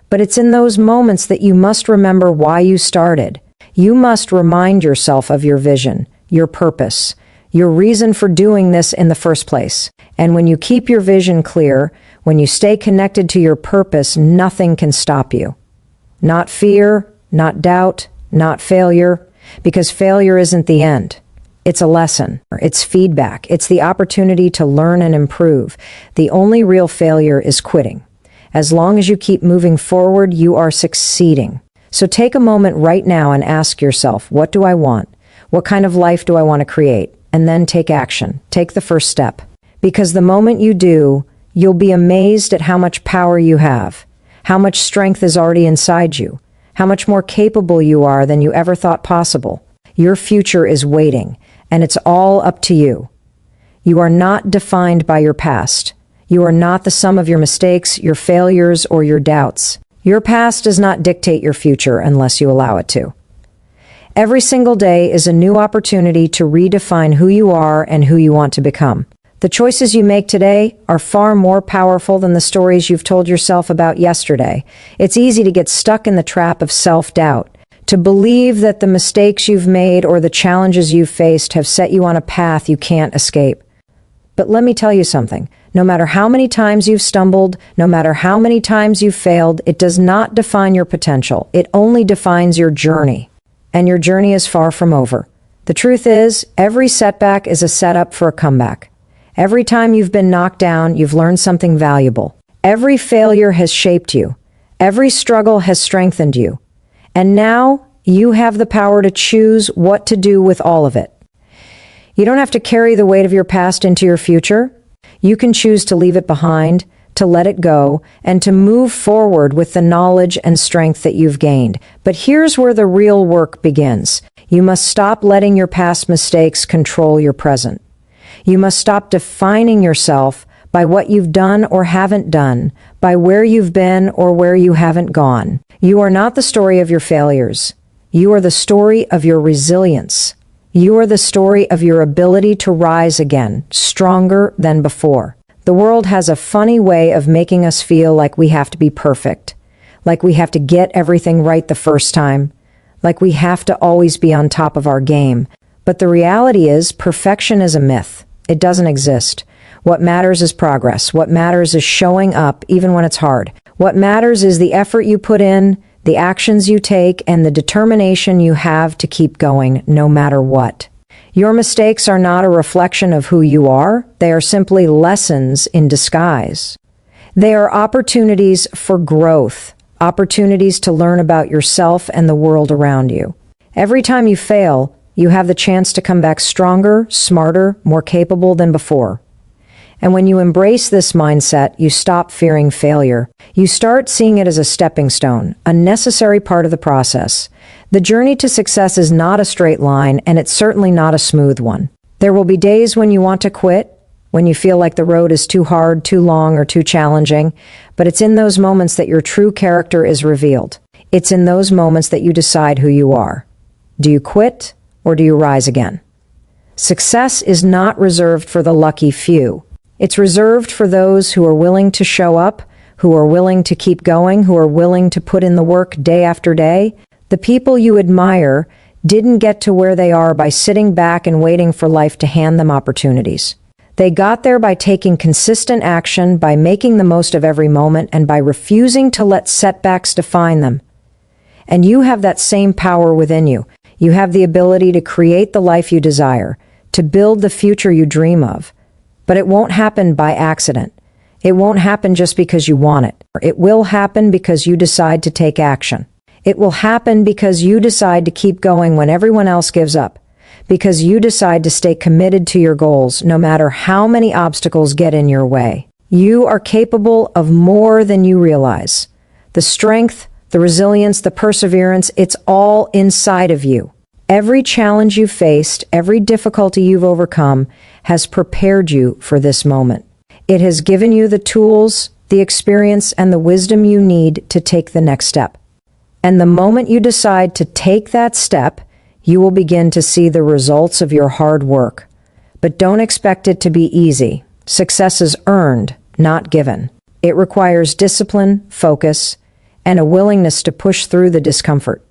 But it's in those moments that you must remember why you started. You must remind yourself of your vision, your purpose, your reason for doing this in the first place. And when you keep your vision clear, when you stay connected to your purpose, nothing can stop you. Not fear, not doubt, not failure, because failure isn't the end. It's a lesson. It's feedback. It's the opportunity to learn and improve. The only real failure is quitting. As long as you keep moving forward, you are succeeding. So take a moment right now and ask yourself, what do I want? What kind of life do I want to create? And then take action. Take the first step. Because the moment you do, you'll be amazed at how much power you have, how much strength is already inside you, how much more capable you are than you ever thought possible. Your future is waiting, and it's all up to you. You are not defined by your past. You are not the sum of your mistakes, your failures, or your doubts. Your past does not dictate your future unless you allow it to. Every single day is a new opportunity to redefine who you are and who you want to become. The choices you make today are far more powerful than the stories you've told yourself about yesterday. It's easy to get stuck in the trap of self-doubt, To believe that the mistakes you've made or the challenges you've faced have set you on a path you can't escape. But let me tell you something. No matter how many times you've stumbled, no matter how many times you've failed, it does not define your potential. It only defines your journey. And your journey is far from over. The truth is, every setback is a setup for a comeback. Every time you've been knocked down, you've learned something valuable. Every failure has shaped you. Every struggle has strengthened you. And now, you have the power to choose what to do with all of it. You don't have to carry the weight of your past into your future. You can choose to leave it behind, to let it go, and to move forward with the knowledge and strength that you've gained. But here's where the real work begins. You must stop letting your past mistakes control your present. You must stop defining yourself by what you've done or haven't done, by where you've been or where you haven't gone. You are not the story of your failures. You are the story of your resilience. You are the story of your ability to rise again, stronger than before. The world has a funny way of making us feel like we have to be perfect, like we have to get everything right the first time, like we have to always be on top of our game. But the reality is, perfection is a myth. It doesn't exist. What matters is progress. What matters is showing up even when it's hard. What matters is the effort you put in, the actions you take, and the determination you have to keep going no matter what. Your mistakes are not a reflection of who you are. They are simply lessons in disguise. They are opportunities for growth, opportunities to learn about yourself and the world around you. Every time you fail, you have the chance to come back stronger, smarter, more capable than before. And when you embrace this mindset, you stop fearing failure. You start seeing it as a stepping stone, a necessary part of the process. The journey to success is not a straight line, and it's certainly not a smooth one. There will be days when you want to quit, when you feel like the road is too hard, too long, or too challenging, but it's in those moments that your true character is revealed. It's in those moments that you decide who you are. Do you quit, or do you rise again? Success is not reserved for the lucky few. It's reserved for those who are willing to show up, who are willing to keep going, who are willing to put in the work day after day. The people you admire didn't get to where they are by sitting back and waiting for life to hand them opportunities. They got there by taking consistent action, by making the most of every moment, and by refusing to let setbacks define them. And you have that same power within you. You have the ability to create the life you desire, to build the future you dream of. But it won't happen by accident. It won't happen just because you want it. It will happen because you decide to take action. It will happen because you decide to keep going when everyone else gives up. Because you decide to stay committed to your goals, no matter how many obstacles get in your way. You are capable of more than you realize. The strength, the resilience, the perseverance, it's all inside of you. Every challenge you've faced, every difficulty you've overcome has prepared you for this moment. It has given you the tools, the experience, and the wisdom you need to take the next step. And the moment you decide to take that step, you will begin to see the results of your hard work. But don't expect it to be easy. Success is earned, not given. It requires discipline, focus, and a willingness to push through the discomfort.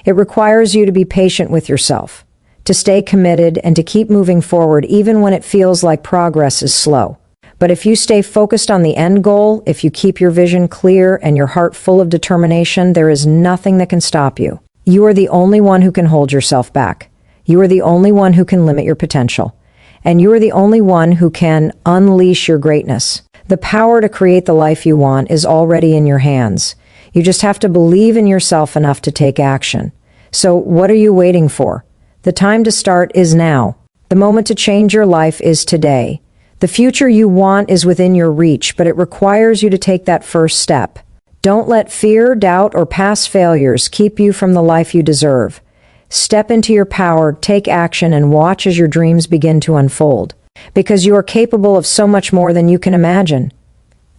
It requires you to be patient with yourself, to stay committed, and to keep moving forward even when it feels like progress is slow. But if you stay focused on the end goal, if you keep your vision clear and your heart full of determination, there is nothing that can stop you. You are the only one who can hold yourself back. You are the only one who can limit your potential. And you are the only one who can unleash your greatness. The power to create the life you want is already in your hands. You just have to believe in yourself enough to take action. So what are you waiting for? The time to start is now. The moment to change your life is today. The future you want is within your reach, but it requires you to take that first step. Don't let fear, doubt, or past failures keep you from the life you deserve. Step into your power, take action, and watch as your dreams begin to unfold. Because you are capable of so much more than you can imagine.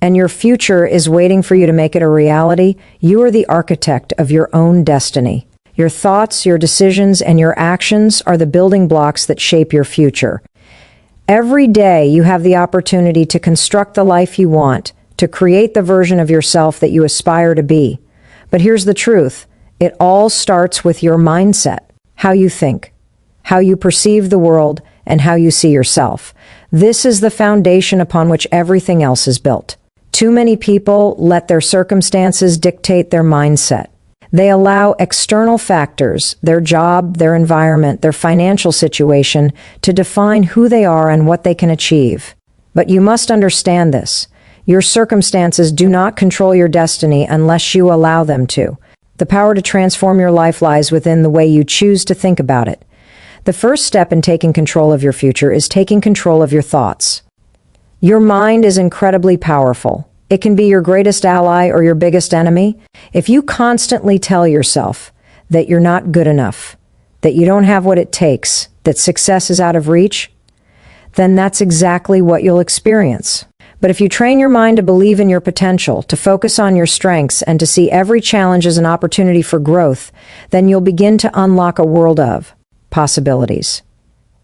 And your future is waiting for you to make it a reality. You are the architect of your own destiny. Your thoughts, your decisions, and your actions are the building blocks that shape your future. Every day you have the opportunity to construct the life you want, to create the version of yourself that you aspire to be. But here's the truth. It all starts with your mindset, how you think, how you perceive the world, and how you see yourself. This is the foundation upon which everything else is built. Too many people let their circumstances dictate their mindset. They allow external factors, their job, their environment, their financial situation, to define who they are and what they can achieve. But you must understand this. Your circumstances do not control your destiny unless you allow them to. The power to transform your life lies within the way you choose to think about it. The first step in taking control of your future is taking control of your thoughts. Your mind is incredibly powerful. It can be your greatest ally or your biggest enemy. If you constantly tell yourself that you're not good enough, that you don't have what it takes, that success is out of reach, then that's exactly what you'll experience. But if you train your mind to believe in your potential, to focus on your strengths, and to see every challenge as an opportunity for growth, then you'll begin to unlock a world of possibilities.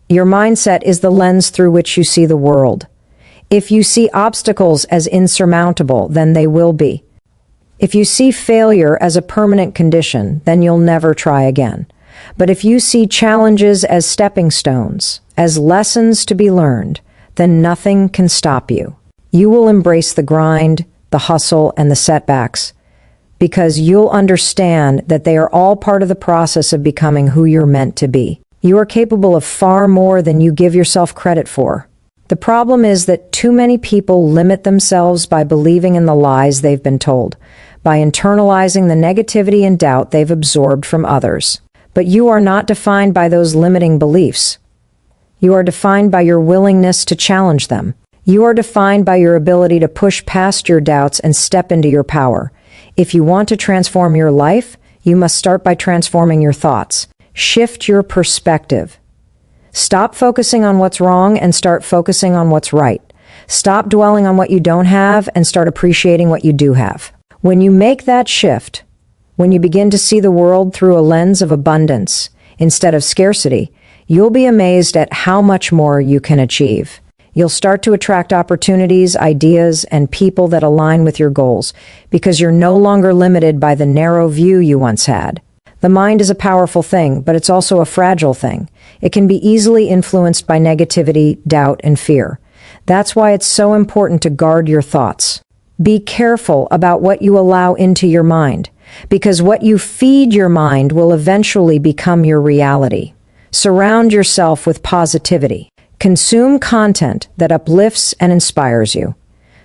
Your mindset is the lens through which you see the world. If you see obstacles as insurmountable, then they will be. If you see failure as a permanent condition, then you'll never try again. But if you see challenges as stepping stones, as lessons to be learned, then nothing can stop you. You will embrace the grind, the hustle, and the setbacks, because you'll understand that they are all part of the process of becoming who you're meant to be. You are capable of far more than you give yourself credit for. The problem is that too many people limit themselves by believing in the lies they've been told, by internalizing the negativity and doubt they've absorbed from others. But you are not defined by those limiting beliefs. You are defined by your willingness to challenge them. You are defined by your ability to push past your doubts and step into your power. If you want to transform your life, you must start by transforming your thoughts. Shift your perspective. Stop focusing on what's wrong and start focusing on what's right. Stop dwelling on what you don't have and start appreciating what you do have. When you make that shift, when you begin to see the world through a lens of abundance instead of scarcity, you'll be amazed at how much more you can achieve. You'll start to attract opportunities, ideas, and people that align with your goals because you're no longer limited by the narrow view you once had. The mind is a powerful thing, but it's also a fragile thing. It can be easily influenced by negativity, doubt, and fear. That's why it's so important to guard your thoughts. Be careful about what you allow into your mind, because what you feed your mind will eventually become your reality. Surround yourself with positivity. Consume content that uplifts and inspires you.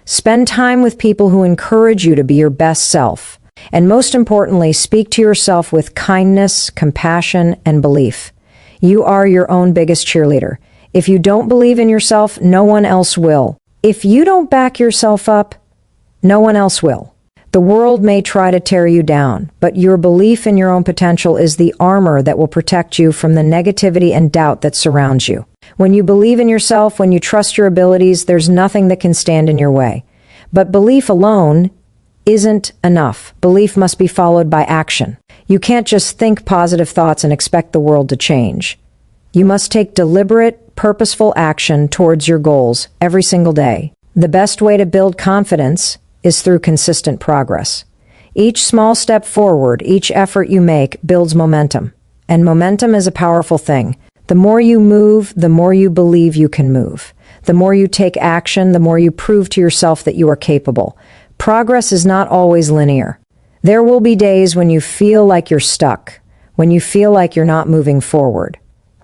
Spend time with people who encourage you to be your best self. And most importantly, speak to yourself with kindness, compassion, and belief. You are your own biggest cheerleader. If you don't believe in yourself, no one else will. If you don't back yourself up, no one else will. The world may try to tear you down, but your belief in your own potential is the armor that will protect you from the negativity and doubt that surrounds you. When you believe in yourself, when you trust your abilities, there's nothing that can stand in your way. But belief alone isn't enough. Belief must be followed by action. You can't just think positive thoughts and expect the world to change. You must take deliberate, purposeful action towards your goals every single day. The best way to build confidence is through consistent progress. Each small step forward, each effort you make builds momentum. And momentum is a powerful thing. The more you move, the more you believe you can move. The more you take action, the more you prove to yourself that you are capable. Progress is not always linear. There will be days when you feel like you're stuck, when you feel like you're not moving forward.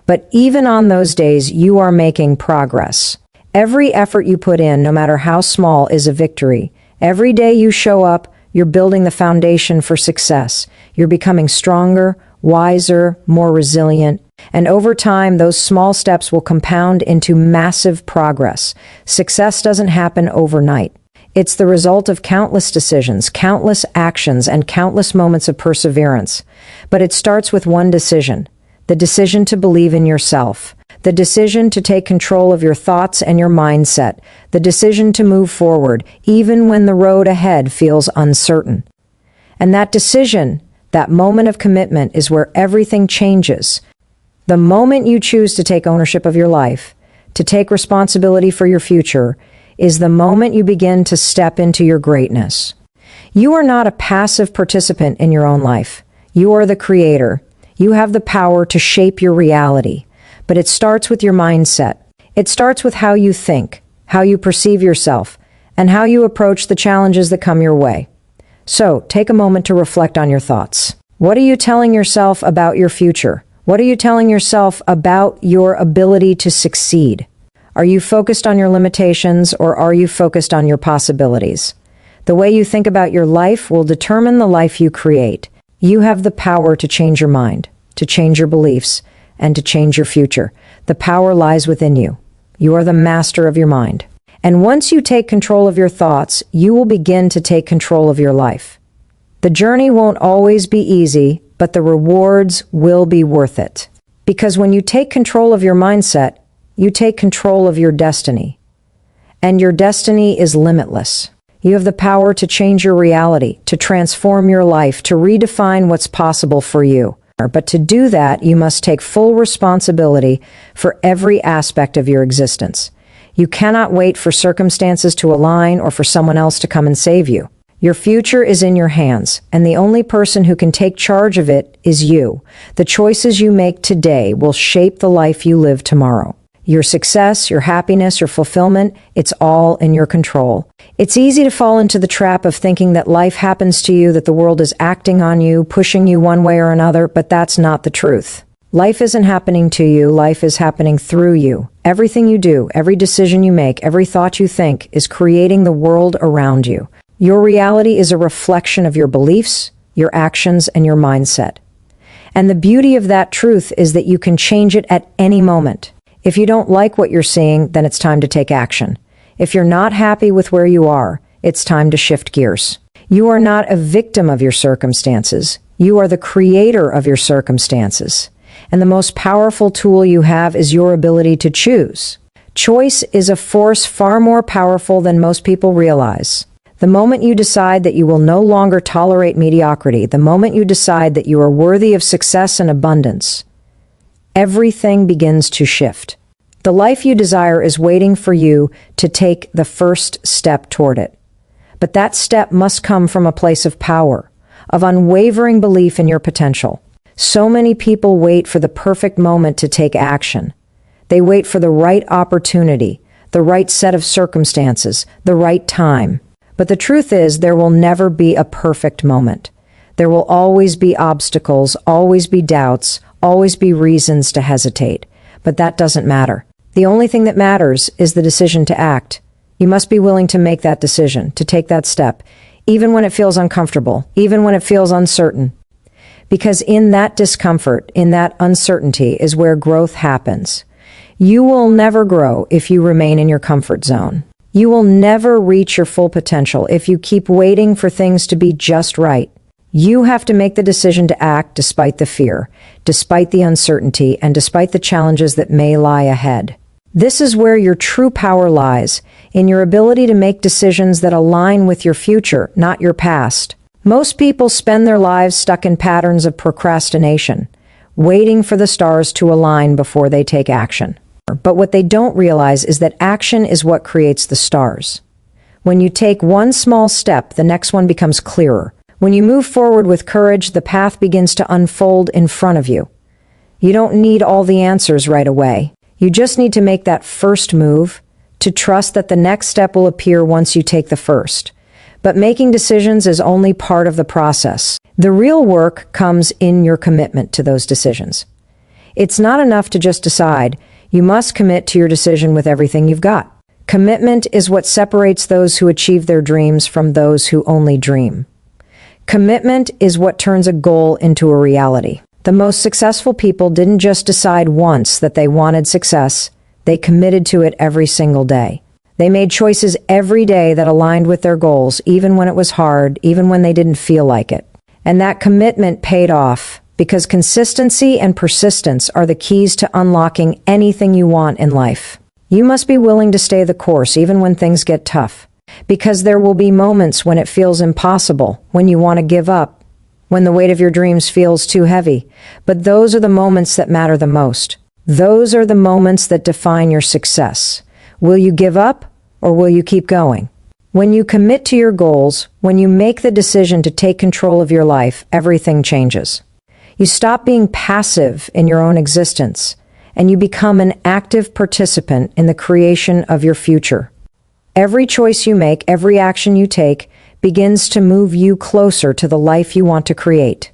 But even on those days, you are making progress. Every effort you put in, no matter how small, is a victory. Every day you show up, you're building the foundation for success. You're becoming stronger, wiser, more resilient. And over time, those small steps will compound into massive progress. Success doesn't happen overnight. It's the result of countless decisions, countless actions, and countless moments of perseverance. But it starts with one decision: the decision to believe in yourself, the decision to take control of your thoughts and your mindset, the decision to move forward, even when the road ahead feels uncertain. And that decision, that moment of commitment, is where everything changes. The moment you choose to take ownership of your life, to take responsibility for your future, is the moment you begin to step into your greatness. You are not a passive participant in your own life. You are the creator. You have the power to shape your reality. But it starts with your mindset. It starts with how you think, how you perceive yourself, and how you approach the challenges that come your way. So, take a moment to reflect on your thoughts. What are you telling yourself about your future? What are you telling yourself about your ability to succeed? Are you focused on your limitations, or are you focused on your possibilities? The way you think about your life will determine the life you create. You have the power to change your mind, to change your beliefs, and to change your future. The power lies within you. You are the master of your mind. And once you take control of your thoughts, you will begin to take control of your life. The journey won't always be easy, but the rewards will be worth it. Because when you take control of your mindset, you take control of your destiny. And your destiny is limitless. You have the power to change your reality, to transform your life, to redefine what's possible for you. But to do that, you must take full responsibility for every aspect of your existence. You cannot wait for circumstances to align or for someone else to come and save you. Your future is in your hands, and the only person who can take charge of it is you. The choices you make today will shape the life you live tomorrow. Your success, your happiness, your fulfillment, it's all in your control. It's easy to fall into the trap of thinking that life happens to you, that the world is acting on you, pushing you one way or another, but that's not the truth. Life isn't happening to you, life is happening through you. Everything you do, every decision you make, every thought you think is creating the world around you. Your reality is a reflection of your beliefs, your actions, and your mindset. And the beauty of that truth is that you can change it at any moment. If you don't like what you're seeing, then it's time to take action. If you're not happy with where you are, it's time to shift gears. You are not a victim of your circumstances. You are the creator of your circumstances. And the most powerful tool you have is your ability to choose. Choice is a force far more powerful than most people realize. The moment you decide that you will no longer tolerate mediocrity, the moment you decide that you are worthy of success and abundance, everything begins to shift. The life you desire is waiting for you to take the first step toward it. But that step must come from a place of power, of unwavering belief in your potential. So many people wait for the perfect moment to take action. They wait for the right opportunity, the right set of circumstances, the right time. But the truth is, there will never be a perfect moment. There will always be obstacles, always be doubts, always be reasons to hesitate. But that doesn't matter. The only thing that matters is the decision to act. You must be willing to make that decision, to take that step, even when it feels uncomfortable, even when it feels uncertain. Because in that discomfort, in that uncertainty, is where growth happens. You will never grow if you remain in your comfort zone. You will never reach your full potential if you keep waiting for things to be just right. You have to make the decision to act despite the fear, despite the uncertainty, and despite the challenges that may lie ahead. This is where your true power lies, in your ability to make decisions that align with your future, not your past. Most people spend their lives stuck in patterns of procrastination, waiting for the stars to align before they take action. But what they don't realize is that action is what creates the stars. When you take one small step, the next one becomes clearer. When you move forward with courage, the path begins to unfold in front of you. You don't need all the answers right away. You just need to make that first move, to trust that the next step will appear once you take the first. But making decisions is only part of the process. The real work comes in your commitment to those decisions. It's not enough to just decide. You must commit to your decision with everything you've got. Commitment is what separates those who achieve their dreams from those who only dream. Commitment is what turns a goal into a reality. The most successful people didn't just decide once that they wanted success, they committed to it every single day. They made choices every day that aligned with their goals, even when it was hard, even when they didn't feel like it. And that commitment paid off, because consistency and persistence are the keys to unlocking anything you want in life. You must be willing to stay the course even when things get tough, because there will be moments when it feels impossible, when you want to give up, when the weight of your dreams feels too heavy. But those are the moments that matter the most. Those are the moments that define your success. Will you give up, or will you keep going? When you commit to your goals, when you make the decision to take control of your life, everything changes. You stop being passive in your own existence, and you become an active participant in the creation of your future. Every choice you make, every action you take, begins to move you closer to the life you want to create.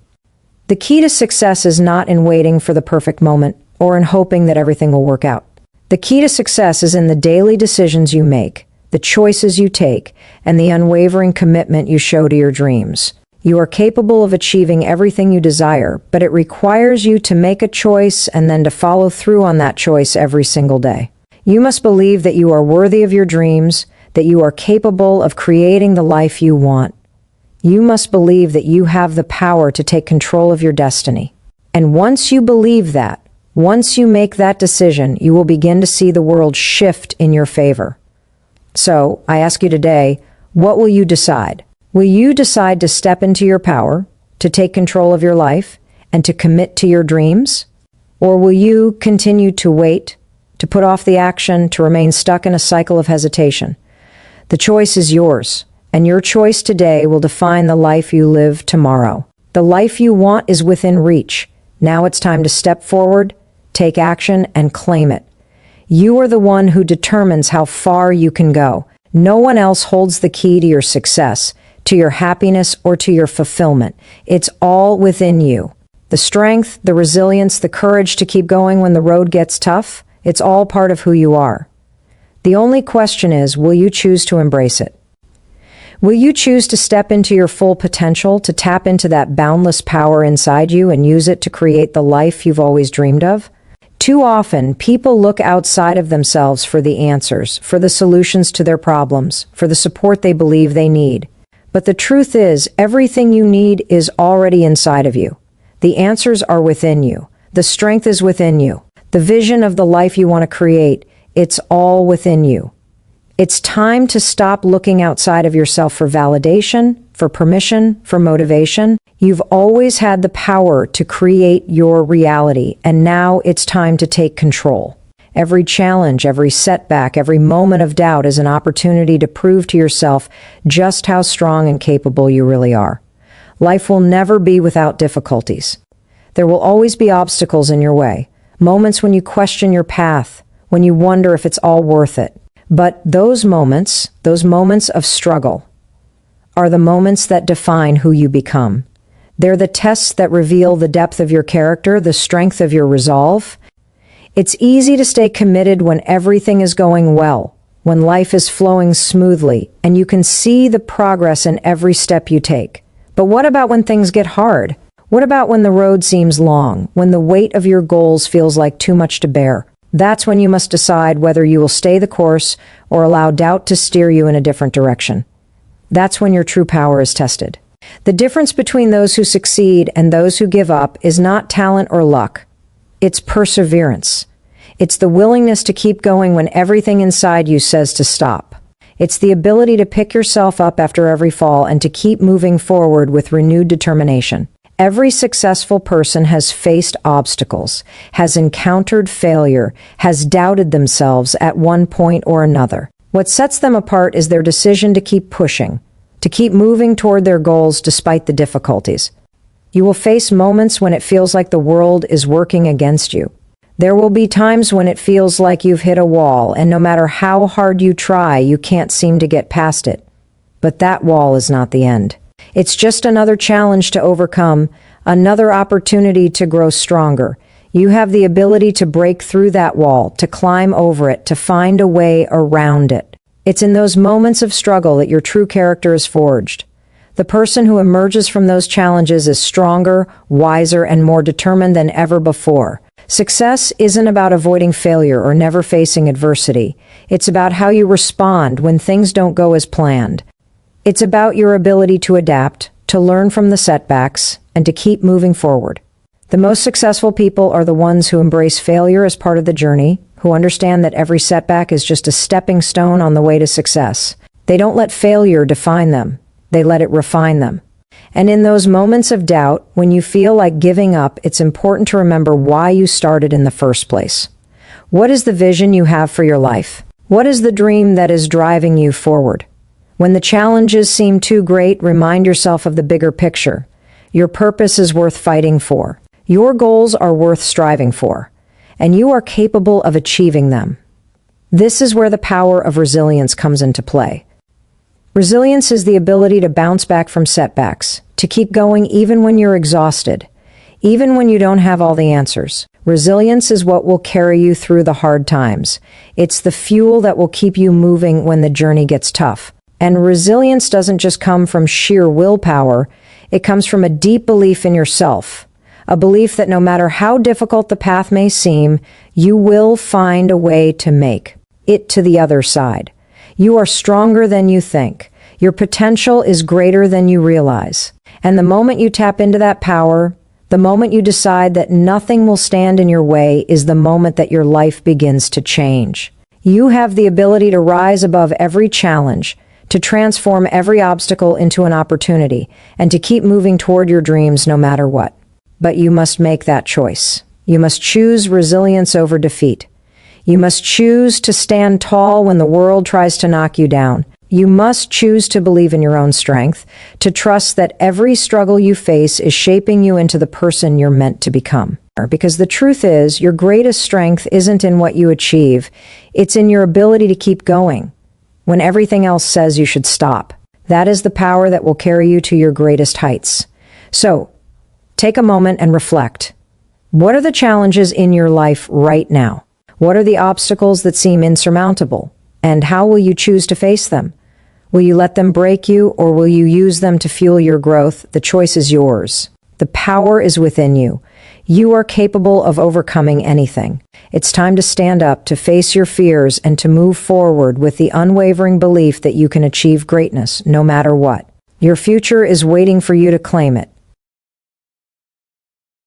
The key to success is not in waiting for the perfect moment or in hoping that everything will work out. The key to success is in the daily decisions you make, the choices you take, and the unwavering commitment you show to your dreams. You are capable of achieving everything you desire, but it requires you to make a choice and then to follow through on that choice every single day. You must believe that you are worthy of your dreams, that you are capable of creating the life you want. You must believe that you have the power to take control of your destiny. And once you believe that, once you make that decision, you will begin to see the world shift in your favor. So, I ask you today, what will you decide? Will you decide to step into your power, to take control of your life, and to commit to your dreams? Or will you continue to wait, to put off the action, to remain stuck in a cycle of hesitation? The choice is yours, and your choice today will define the life you live tomorrow. The life you want is within reach. Now it's time to step forward, take action, and claim it. You are the one who determines how far you can go. No one else holds the key to your success, to your happiness, or to your fulfillment. It's all within you. The strength, the resilience, the courage to keep going when the road gets tough, it's all part of who you are. The only question is, will you choose to embrace it? Will you choose to step into your full potential, to tap into that boundless power inside you and use it to create the life you've always dreamed of? Too often, people look outside of themselves for the answers, for the solutions to their problems, for the support they believe they need. But the truth is, everything you need is already inside of you. The answers are within you. The strength is within you. The vision of the life you want to create, it's all within you. It's time to stop looking outside of yourself for validation, for permission, for motivation. You've always had the power to create your reality, and now it's time to take control. Every challenge, every setback, every moment of doubt is an opportunity to prove to yourself just how strong and capable you really are. Life will never be without difficulties. There will always be obstacles in your way, moments when you question your path, when you wonder if it's all worth it. But those moments of struggle, are the moments that define who you become. They're the tests that reveal the depth of your character, the strength of your resolve. It's easy to stay committed when everything is going well, when life is flowing smoothly, and you can see the progress in every step you take. But what about when things get hard? What about when the road seems long, when the weight of your goals feels like too much to bear? That's when you must decide whether you will stay the course or allow doubt to steer you in a different direction. That's when your true power is tested. The difference between those who succeed and those who give up is not talent or luck. It's perseverance. It's the willingness to keep going when everything inside you says to stop. It's the ability to pick yourself up after every fall and to keep moving forward with renewed determination. Every successful person has faced obstacles, has encountered failure, has doubted themselves at one point or another. What sets them apart is their decision to keep pushing, to keep moving toward their goals despite the difficulties. You will face moments when it feels like the world is working against you. There will be times when it feels like you've hit a wall, and no matter how hard you try, you can't seem to get past it. But that wall is not the end. It's just another challenge to overcome, another opportunity to grow stronger. You have the ability to break through that wall, to climb over it, to find a way around it. It's in those moments of struggle that your true character is forged. The person who emerges from those challenges is stronger, wiser, and more determined than ever before. Success isn't about avoiding failure or never facing adversity. It's about how you respond when things don't go as planned. It's about your ability to adapt, to learn from the setbacks, and to keep moving forward. The most successful people are the ones who embrace failure as part of the journey, who understand that every setback is just a stepping stone on the way to success. They don't let failure define them. They let it refine them. And in those moments of doubt, when you feel like giving up, it's important to remember why you started in the first place. What is the vision you have for your life? What is the dream that is driving you forward? When the challenges seem too great, remind yourself of the bigger picture. Your purpose is worth fighting for. Your goals are worth striving for, and you are capable of achieving them. This is where the power of resilience comes into play. Resilience is the ability to bounce back from setbacks, to keep going even when you're exhausted, even when you don't have all the answers. Resilience is what will carry you through the hard times. It's the fuel that will keep you moving when the journey gets tough. And resilience doesn't just come from sheer willpower, it comes from a deep belief in yourself. A belief that no matter how difficult the path may seem, you will find a way to make it to the other side. You are stronger than you think. Your potential is greater than you realize. And the moment you tap into that power, the moment you decide that nothing will stand in your way, is the moment that your life begins to change. You have the ability to rise above every challenge, to transform every obstacle into an opportunity, and to keep moving toward your dreams no matter what. But you must make that choice. You must choose resilience over defeat. You must choose to stand tall when the world tries to knock you down. You must choose to believe in your own strength, to trust that every struggle you face is shaping you into the person you're meant to become. Because the truth is, your greatest strength isn't in what you achieve, it's in your ability to keep going when everything else says you should stop. That is the power that will carry you to your greatest heights. So, take a moment and reflect. What are the challenges in your life right now? What are the obstacles that seem insurmountable? And how will you choose to face them? Will you let them break you, or will you use them to fuel your growth? The choice is yours. The power is within you. You are capable of overcoming anything. It's time to stand up, to face your fears, and to move forward with the unwavering belief that you can achieve greatness no matter what. Your future is waiting for you to claim it.